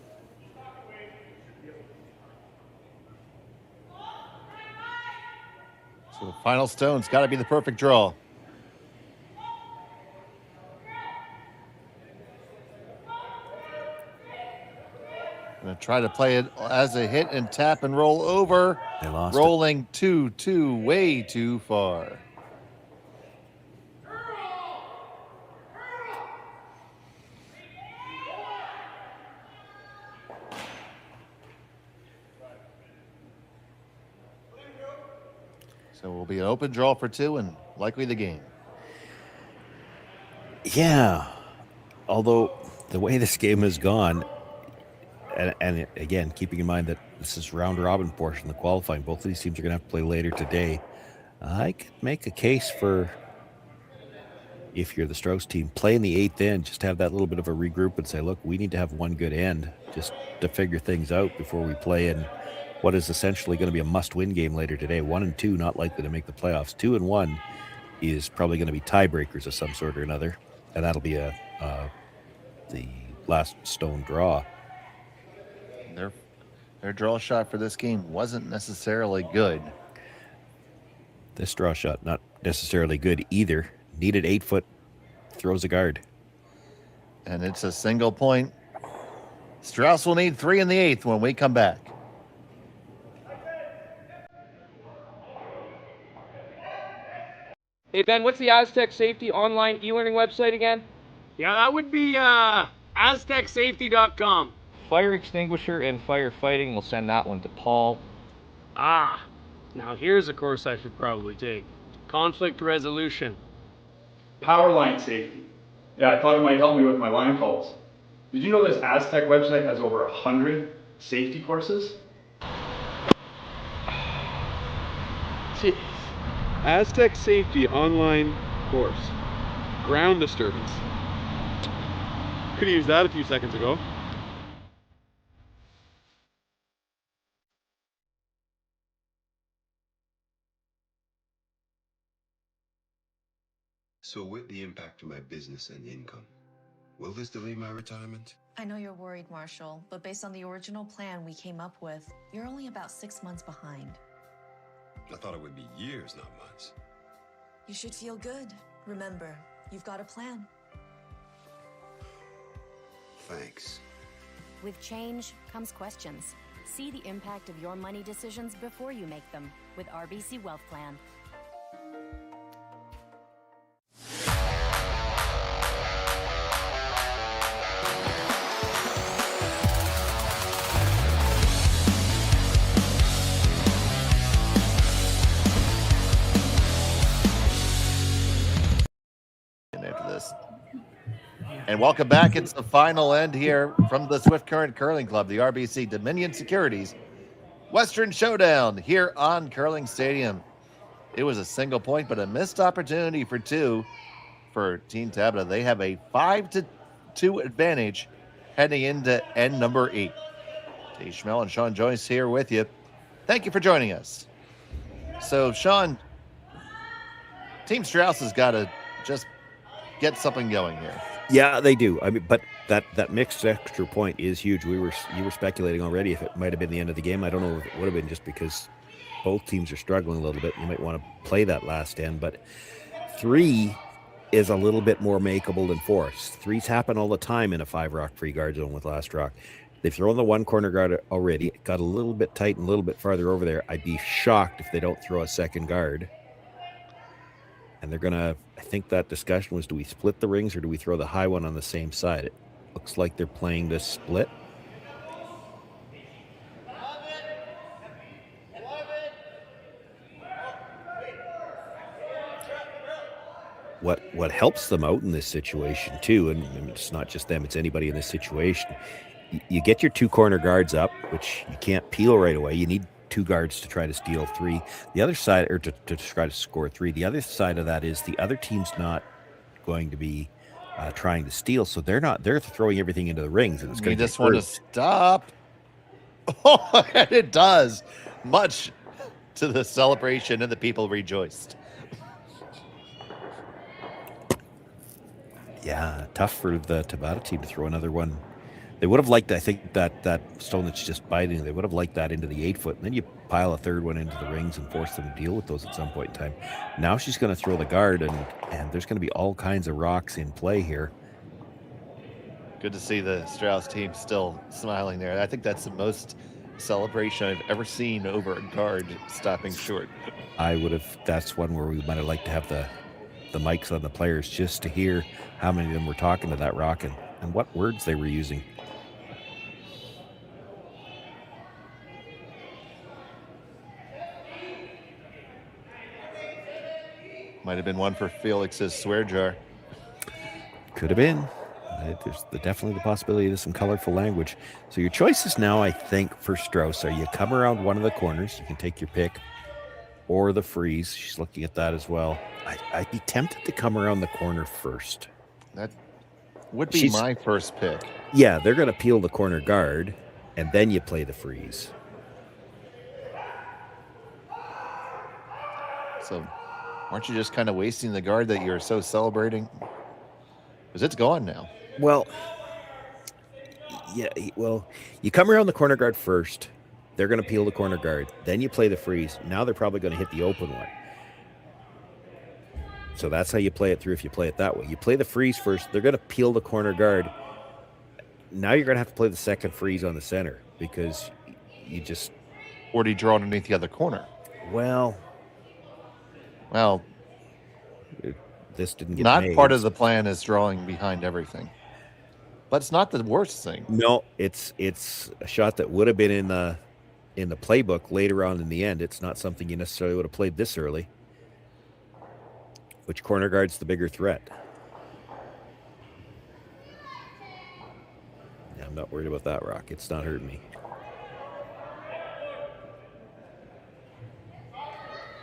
So the final stone's got to be the perfect draw. Going to try to play it as a hit and tap and roll over. They lost Rolling 2-2, way too far. So it will be an open draw for 2 and likely the game. Yeah. Although the way this game has gone, and again, keeping in mind that this is round robin portion, the qualifying, both of these teams are going to have to play later today. I could make a case for, if you're the Strouse team, play in the 8th end, just have that little bit of a regroup and say, look, we need to have 1 good end just to figure things out before we play in what is essentially going to be a must-win game later today. 1 and 2 not likely to make the playoffs. 2 and 1 is probably going to be tiebreakers of some sort or another, and that'll be the last stone draw. Their draw shot for this game wasn't necessarily good. This draw shot not necessarily good either. Needed 8 foot, throws a guard. And it's a single point. Strouse will need 3 in the 8th when we come back. Hey Ben, what's the Aztec Safety online e-learning website again? Yeah, that would be aztecsafety.com. Fire extinguisher and firefighting, we'll send that one to Paul. Now here's a course I should probably take. Conflict resolution. Power line safety. Yeah, I thought it might help me with my line calls. Did you know this Aztec website has over 100 safety courses? Jeez. Aztec Safety online course. Ground disturbance. Could have used that a few seconds ago. So with the impact to my business and income, will this delay my retirement? I know you're worried, Marshall, but based on the original plan we came up with, you're only about 6 months behind. I thought it would be years, not months. You should feel good. Remember, you've got a plan. Thanks. With change comes questions. See the impact of your money decisions before you make them with RBC Wealth Plan. After this. And welcome back. It's the final end here from the Swift Current Curling Club, the RBC Dominion Securities Western Showdown here on Curling Stadium. It was a single point, but a missed opportunity for 2 for Team Tabata. They have a 5-2 advantage heading into end number 8. Dave Schmel and Sean Joyce here with you. Thank you for joining us. So, Sean, Team Strouse has got to just get something going here. Yeah, they do. I mean, but that mixed extra point is huge. You were speculating already if it might have been the end of the game. I don't know if it would have been just because both teams are struggling a little bit. You might want to play that last end, but 3 is a little bit more makeable than 4. 3s happen all the time in a 5-rock free guard zone with last rock. They've thrown the 1 corner guard already. It got a little bit tight and a little bit farther over there. I'd be shocked if they don't throw a second guard. And they're going to, I think that discussion was, do we split the rings or do we throw the high one on the same side? It looks like they're playing this split. What helps them out in this situation too, and it's not just them, it's anybody in this situation, you get your 2 corner guards up, which you can't peel right away. You need 2 guards to try to steal 3. The other side, or to try to score 3. The other side of that is the other team's not going to be trying to steal, so they're throwing everything into the rings, and it's going to just want to stop. Oh, and it does, much to the celebration, and the people rejoiced. Yeah, tough for the Tabata team to throw another one. They would have liked, I think, that stone that's just biting, they would have liked that into the 8-foot, and then you pile a third one into the rings and force them to deal with those at some point in time. Now she's going to throw the guard, and there's going to be all kinds of rocks in play here. Good to see the Strouse team still smiling there. I think that's the most celebration I've ever seen over a guard stopping short. That's one where we might have liked to have the mics on the players just to hear how many of them were talking to that rock and what words they were using. Might have been one for Felix's swear jar. Could have been. There's definitely the possibility of some colorful language. So your choices now, I think, for Strouse are you come around one of the corners, you can take your pick, or the freeze. She's looking at that as well. I'd be tempted to come around the corner first. That would be my first pick. Yeah, they're going to peel the corner guard, and then you play the freeze. So aren't you just kind of wasting the guard that you're so celebrating? Because it's gone now. Well, yeah, you come around the corner guard first. They're going to peel the corner guard. Then you play the freeze. Now they're probably going to hit the open one. So that's how you play it through if you play it that way. You play the freeze first. They're going to peel the corner guard. Now you're going to have to play the second freeze on the center because you just... Or do you draw underneath the other corner? Well, this didn't get not made. Part of the plan is drawing behind everything. But it's not the worst thing. No, it's a shot that would have been in the playbook later on in the end. It's not something you necessarily would have played this early. Which corner guard's the bigger threat? Yeah, I'm not worried about that rock. It's not hurting me.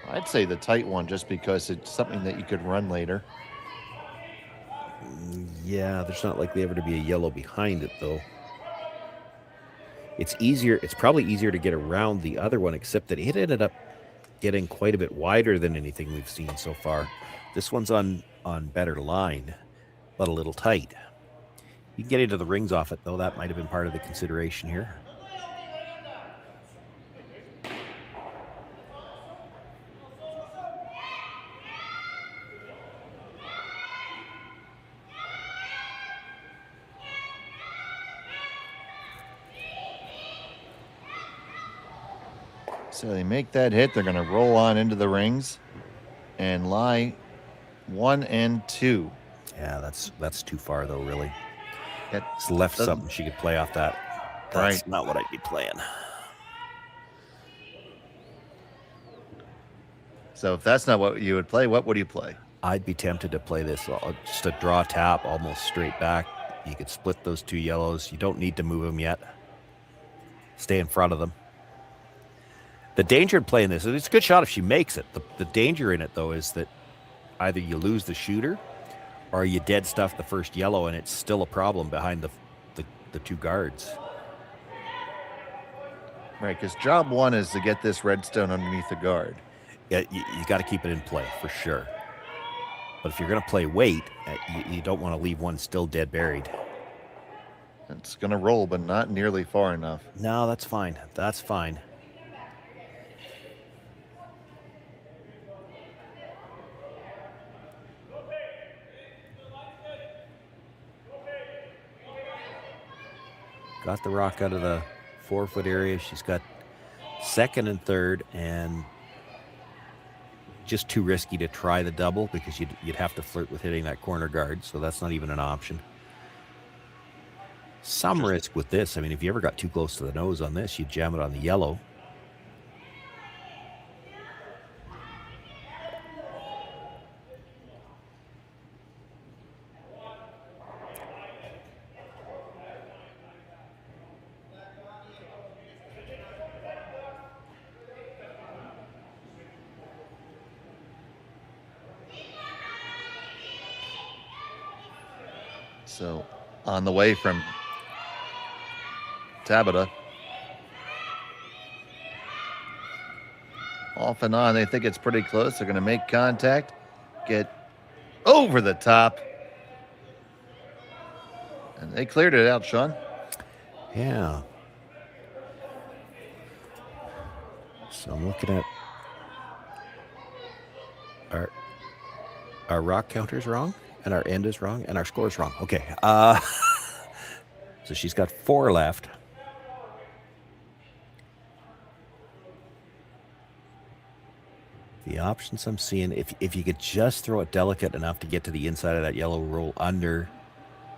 I'd say the tight one just because it's something that you could run later. Yeah, there's not likely ever to be a yellow behind it, though. It's easier. It's probably easier to get around the other one, except that it ended up getting quite a bit wider than anything we've seen so far. This one's on better line, but a little tight. You can get into the rings off it, though. That might have been part of the consideration here. So they make that hit. They're going to roll on into the rings and lie 1 and 2. Yeah, that's too far, though, really. It's left something she could play off that. That's not what I'd be playing. So if that's not what you would play, what would you play? I'd be tempted to play this. Just a draw tap, almost straight back. You could split those 2 yellows. You don't need to move them yet. Stay in front of them. The danger in playing this, it's a good shot if she makes it. The danger in it, though, is that either you lose the shooter or you dead stuff the first yellow, and it's still a problem behind the 2 guards. Right, because job 1 is to get this redstone underneath the guard. Yeah, you got to keep it in play, for sure. But if you're going to play weight, you don't want to leave one still dead buried. It's going to roll, but not nearly far enough. No, that's fine. That's fine. Got the rock out of the 4-foot area. She's got second and third, and just too risky to try the double because you'd have to flirt with hitting that corner guard, so that's not even an option. Some risk with this. I mean, if you ever got too close to the nose on this, you'd jam it on the yellow. So on the way from Tabata. Off and on, they think it's pretty close. They're going to make contact, get over the top. And they cleared it out, Sean. Yeah. So I'm looking at our rock counter's wrong, and our end is wrong, and our score's wrong. Okay. So she's got 4 left. The options I'm seeing, if you could just throw it delicate enough to get to the inside of that yellow, roll under,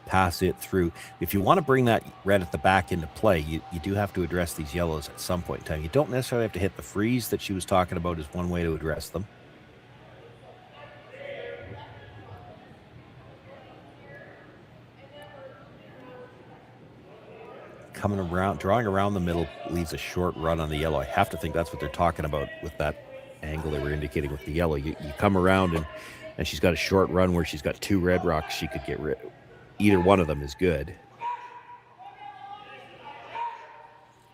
pass it through. If you want to bring that red at the back into play, you do have to address these yellows at some point in time. You don't necessarily have to hit the freeze that she was talking about is one way to address them. Coming around, drawing around the middle leaves a short run on the yellow. I have to think that's what they're talking about with that angle they were indicating with the yellow. You come around and she's got a short run where she's got 2 red rocks she could get rid of. Either one of them is good.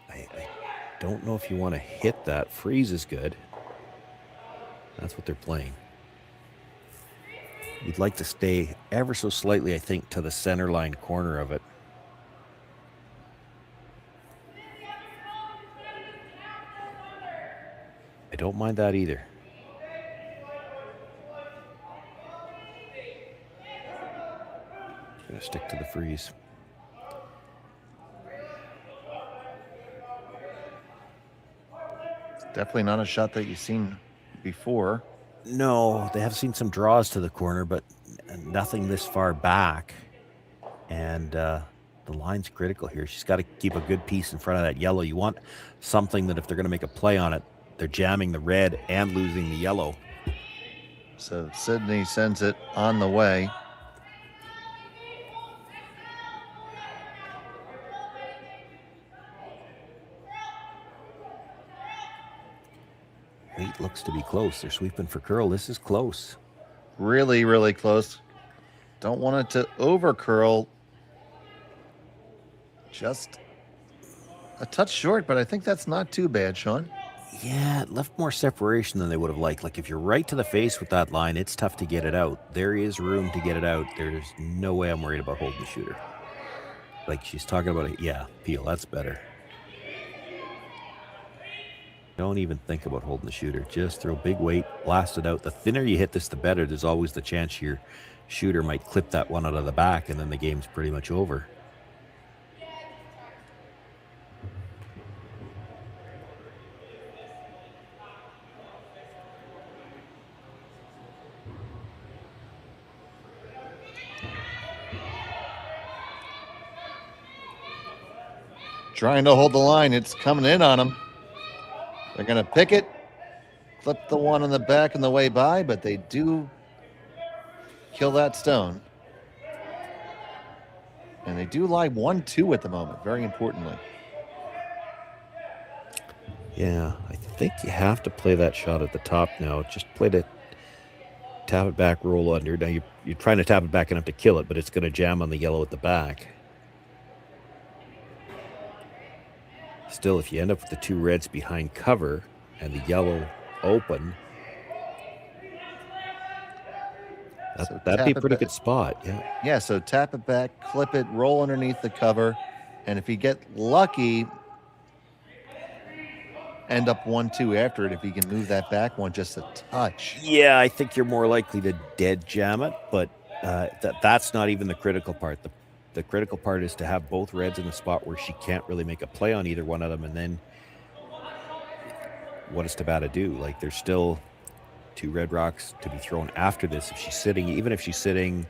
I don't know if you want to hit that. Freeze is good. That's what they're playing. You'd like to stay ever so slightly, I think, to the center line corner of it. I don't mind that either. Gonna stick to the freeze. It's definitely not a shot that you've seen before. No, they have seen some draws to the corner, but nothing this far back. And the line's critical here. She's got to keep a good piece in front of that yellow. You want something that if they're going to make a play on it, they're jamming the red and losing the yellow. So Sydney sends it on the way. Eight looks to be close. They're sweeping for curl. This is close. Really, really close. Don't want it to over curl. Just a touch short, but I think that's not too bad, Sean. Yeah, it left more separation than they would have liked. Like if you're right to the face with that line, it's tough to get it out. There is room to get it out. There's no way I'm worried about holding the shooter. Like she's talking about it. Yeah, peel, that's better. Don't even think about holding the shooter. Just throw big weight, blast it out. The thinner you hit this, the better. There's always the chance your shooter might clip that one out of the back, and then the game's pretty much over. Trying to hold the line. It's coming in on them. They're going to pick it, flip the one on the back on the way by, but they do kill that stone. And they do lie 1-2 at the moment, very importantly. Yeah, I think you have to play that shot at the top now. Just play to tap it back, roll under. Now you're trying to tap it back enough to kill it, but it's going to jam on the yellow at the back. Still, if you end up with the 2 reds behind cover and the yellow open, So That'd be a tap it pretty back. good spot. Yeah. Yeah, so tap it back, clip it, roll underneath the cover, and if you get lucky, end up 1-2 after it if you can move that back one just a touch. Yeah, I think you're more likely to dead jam it, but that's not even the critical part. The critical part is to have both reds in the spot where she can't really make a play on either one of them, and then what does Tabata do? Like, there's still 2 red rocks to be thrown after this. If she's sitting, even if she's sitting,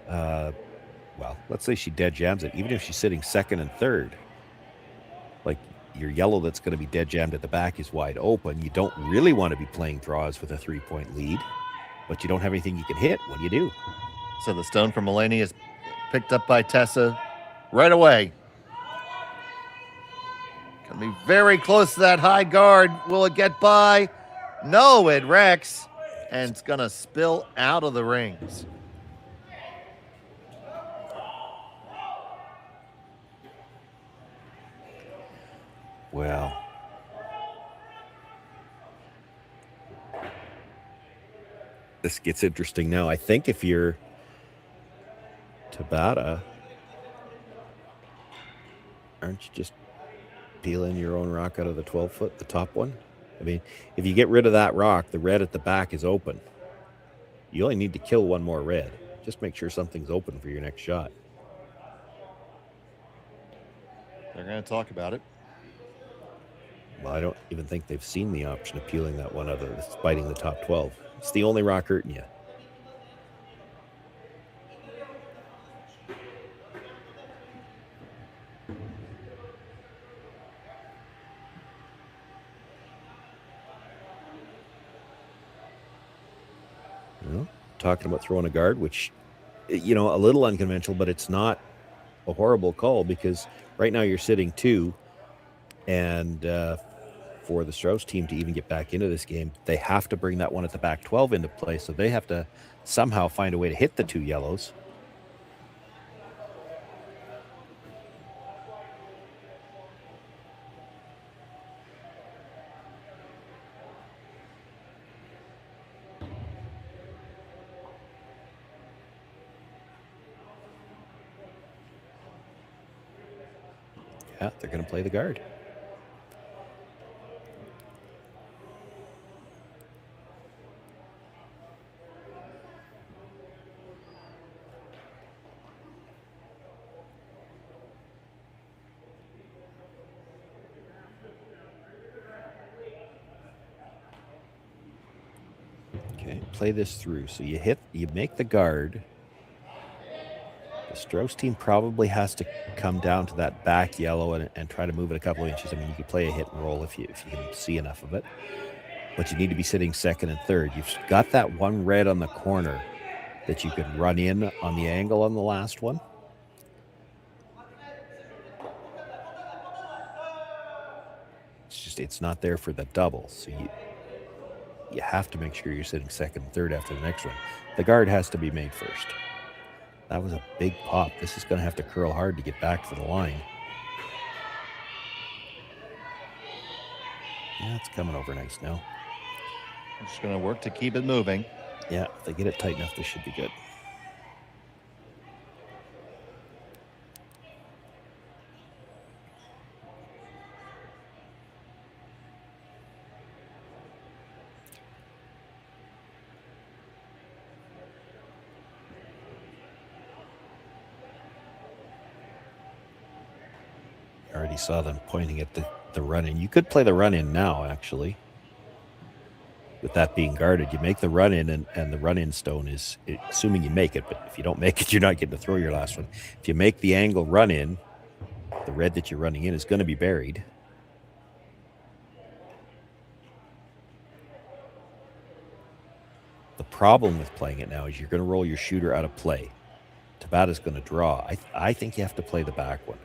well, let's say she dead jams it, even if she's sitting second and third, like, your yellow that's going to be dead jammed at the back is wide open. You don't really want to be playing draws with a 3-point lead, but you don't have anything you can hit. What do you do? So the stone from Delaney is picked up by Tessa right away. Gonna be very close to that high guard. Will it get by? No, it wrecks, and it's gonna spill out of the rings. Well, this gets interesting now. I think if you're Tabata, aren't you just peeling your own rock out of the 12-foot, the top one? I mean, if you get rid of that rock, the red at the back is open. You only need to kill one more red. Just make sure something's open for your next shot. They're gonna talk about it. Well, I don't even think they've seen the option of peeling that one out of this, biting the top 12. It's the only rock hurting you. Well, talking about throwing a guard, which, you know, a little unconventional, but it's not a horrible call because right now you're sitting 2, and for the Strouse team to even get back into this game, they have to bring that one at the back 12 into play, so they have to somehow find a way to hit the 2 yellows. Yeah, they're going to play the guard. Okay, play this through. So you make the guard. The Strauss team probably has to come down to that back yellow and try to move it a couple of inches. I mean, you could play a hit and roll if you can see enough of it. But you need to be sitting second and third. You've got that one red on the corner that you could run in on the angle on the last one. It's not there for the double. So you have to make sure you're sitting second and third after the next one. The guard has to be made first. That was a big pop. This is going to have to curl hard to get back to the line. Yeah, it's coming over nice now. I'm just going to work to keep it moving. Yeah, if they get it tight enough, this should be good. Already saw them pointing at the run-in. You could play the run-in now, actually. With that being guarded, you make the run-in, and the run-in stone is, assuming you make it, but if you don't make it, you're not getting to throw your last one. If you make the angle run-in, the red that you're running in is going to be buried. The problem with playing it now is you're going to roll your shooter out of play. Tabata's going to draw. I think you have to play the back one.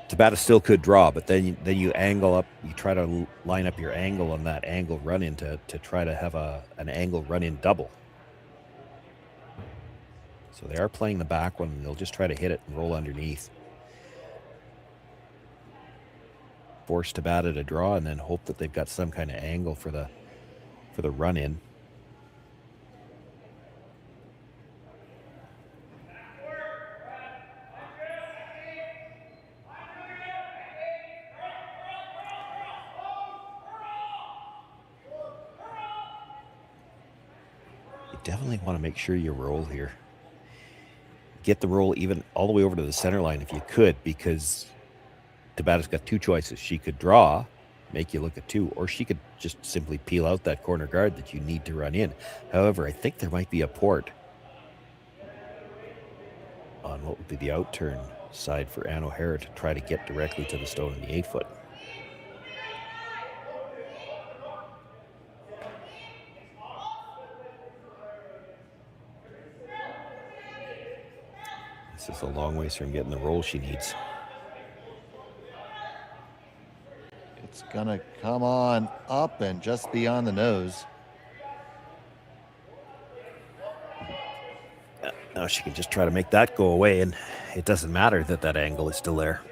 Tabata still could draw, but then you angle up. You try to line up your angle on that angle run-in to try to have an angle run-in double. So they are playing the back one, and they'll just try to hit it and roll underneath. Force Tabata to draw, and then hope that they've got some kind of angle for the run-in. definitely want to make sure you roll here. Get the roll even all the way over to the center line if you could, because Tabata's got two choices. She could draw, make you look at 2, or she could just simply peel out that corner guard that you need to run in. However, I think there might be a port on what would be the outturn side for Ann O'Hara to try to get directly to the stone in the 8-foot. This is a long ways from getting the roll she needs. It's gonna come on up and just beyond the nose. Now she can just try to make that go away, and it doesn't matter that that angle is still there.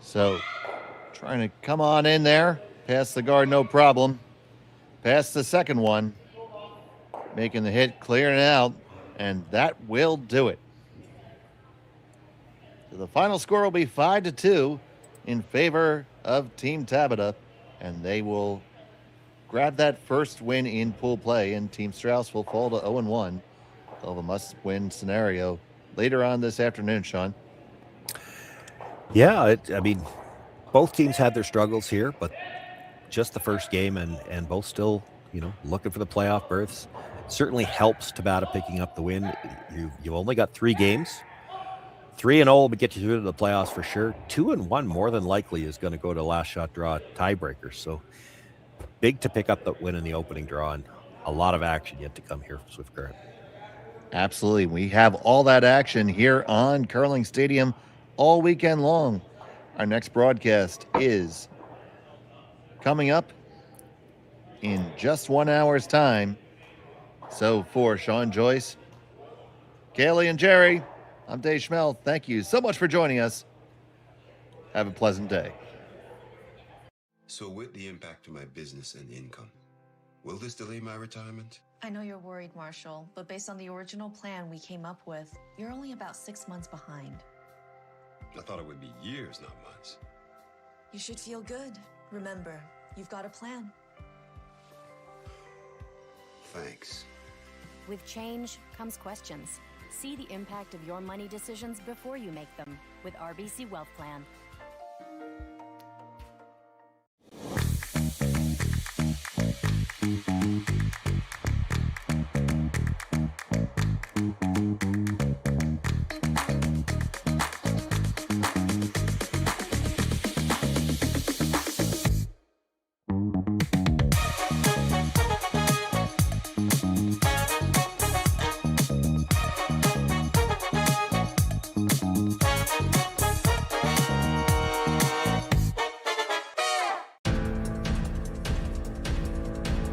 So trying to come on in there, past the guard, no problem. Past the second one, making the hit, clearing out, and that will do it. So the final score will be 5-2 in favor of Team Tabata, and they will grab that first win in pool play, and Team Strouse will fall to 0-1. They'll have a must-win scenario later on this afternoon, Sean. Yeah, I mean, both teams had their struggles here, but just the first game and both still, looking for the playoff berths. Certainly helps Tabata picking up the win. You've only got 3 games. 3-0 will get you through to the playoffs for sure. 2-1 more than likely is going to go to last shot draw tiebreakers. So big to pick up the win in the opening draw, and a lot of action yet to come here for Swift Current. Absolutely. We have all that action here on Curling Stadium all weekend long. Our next broadcast is coming up in just 1 hour's time. So for Sean Joyce, Kaylee, and Jerry, I'm Dave Schmel. Thank you so much for joining us. Have a pleasant day. So with the impact to my business and income, will this delay my retirement? I know you're worried, Marshall, but based on the original plan we came up with, you're only about 6 months behind. I thought it would be years, not months. You should feel good. Remember, you've got a plan. Thanks. With change comes questions. See the impact of your money decisions before you make them with RBC Wealth Plan.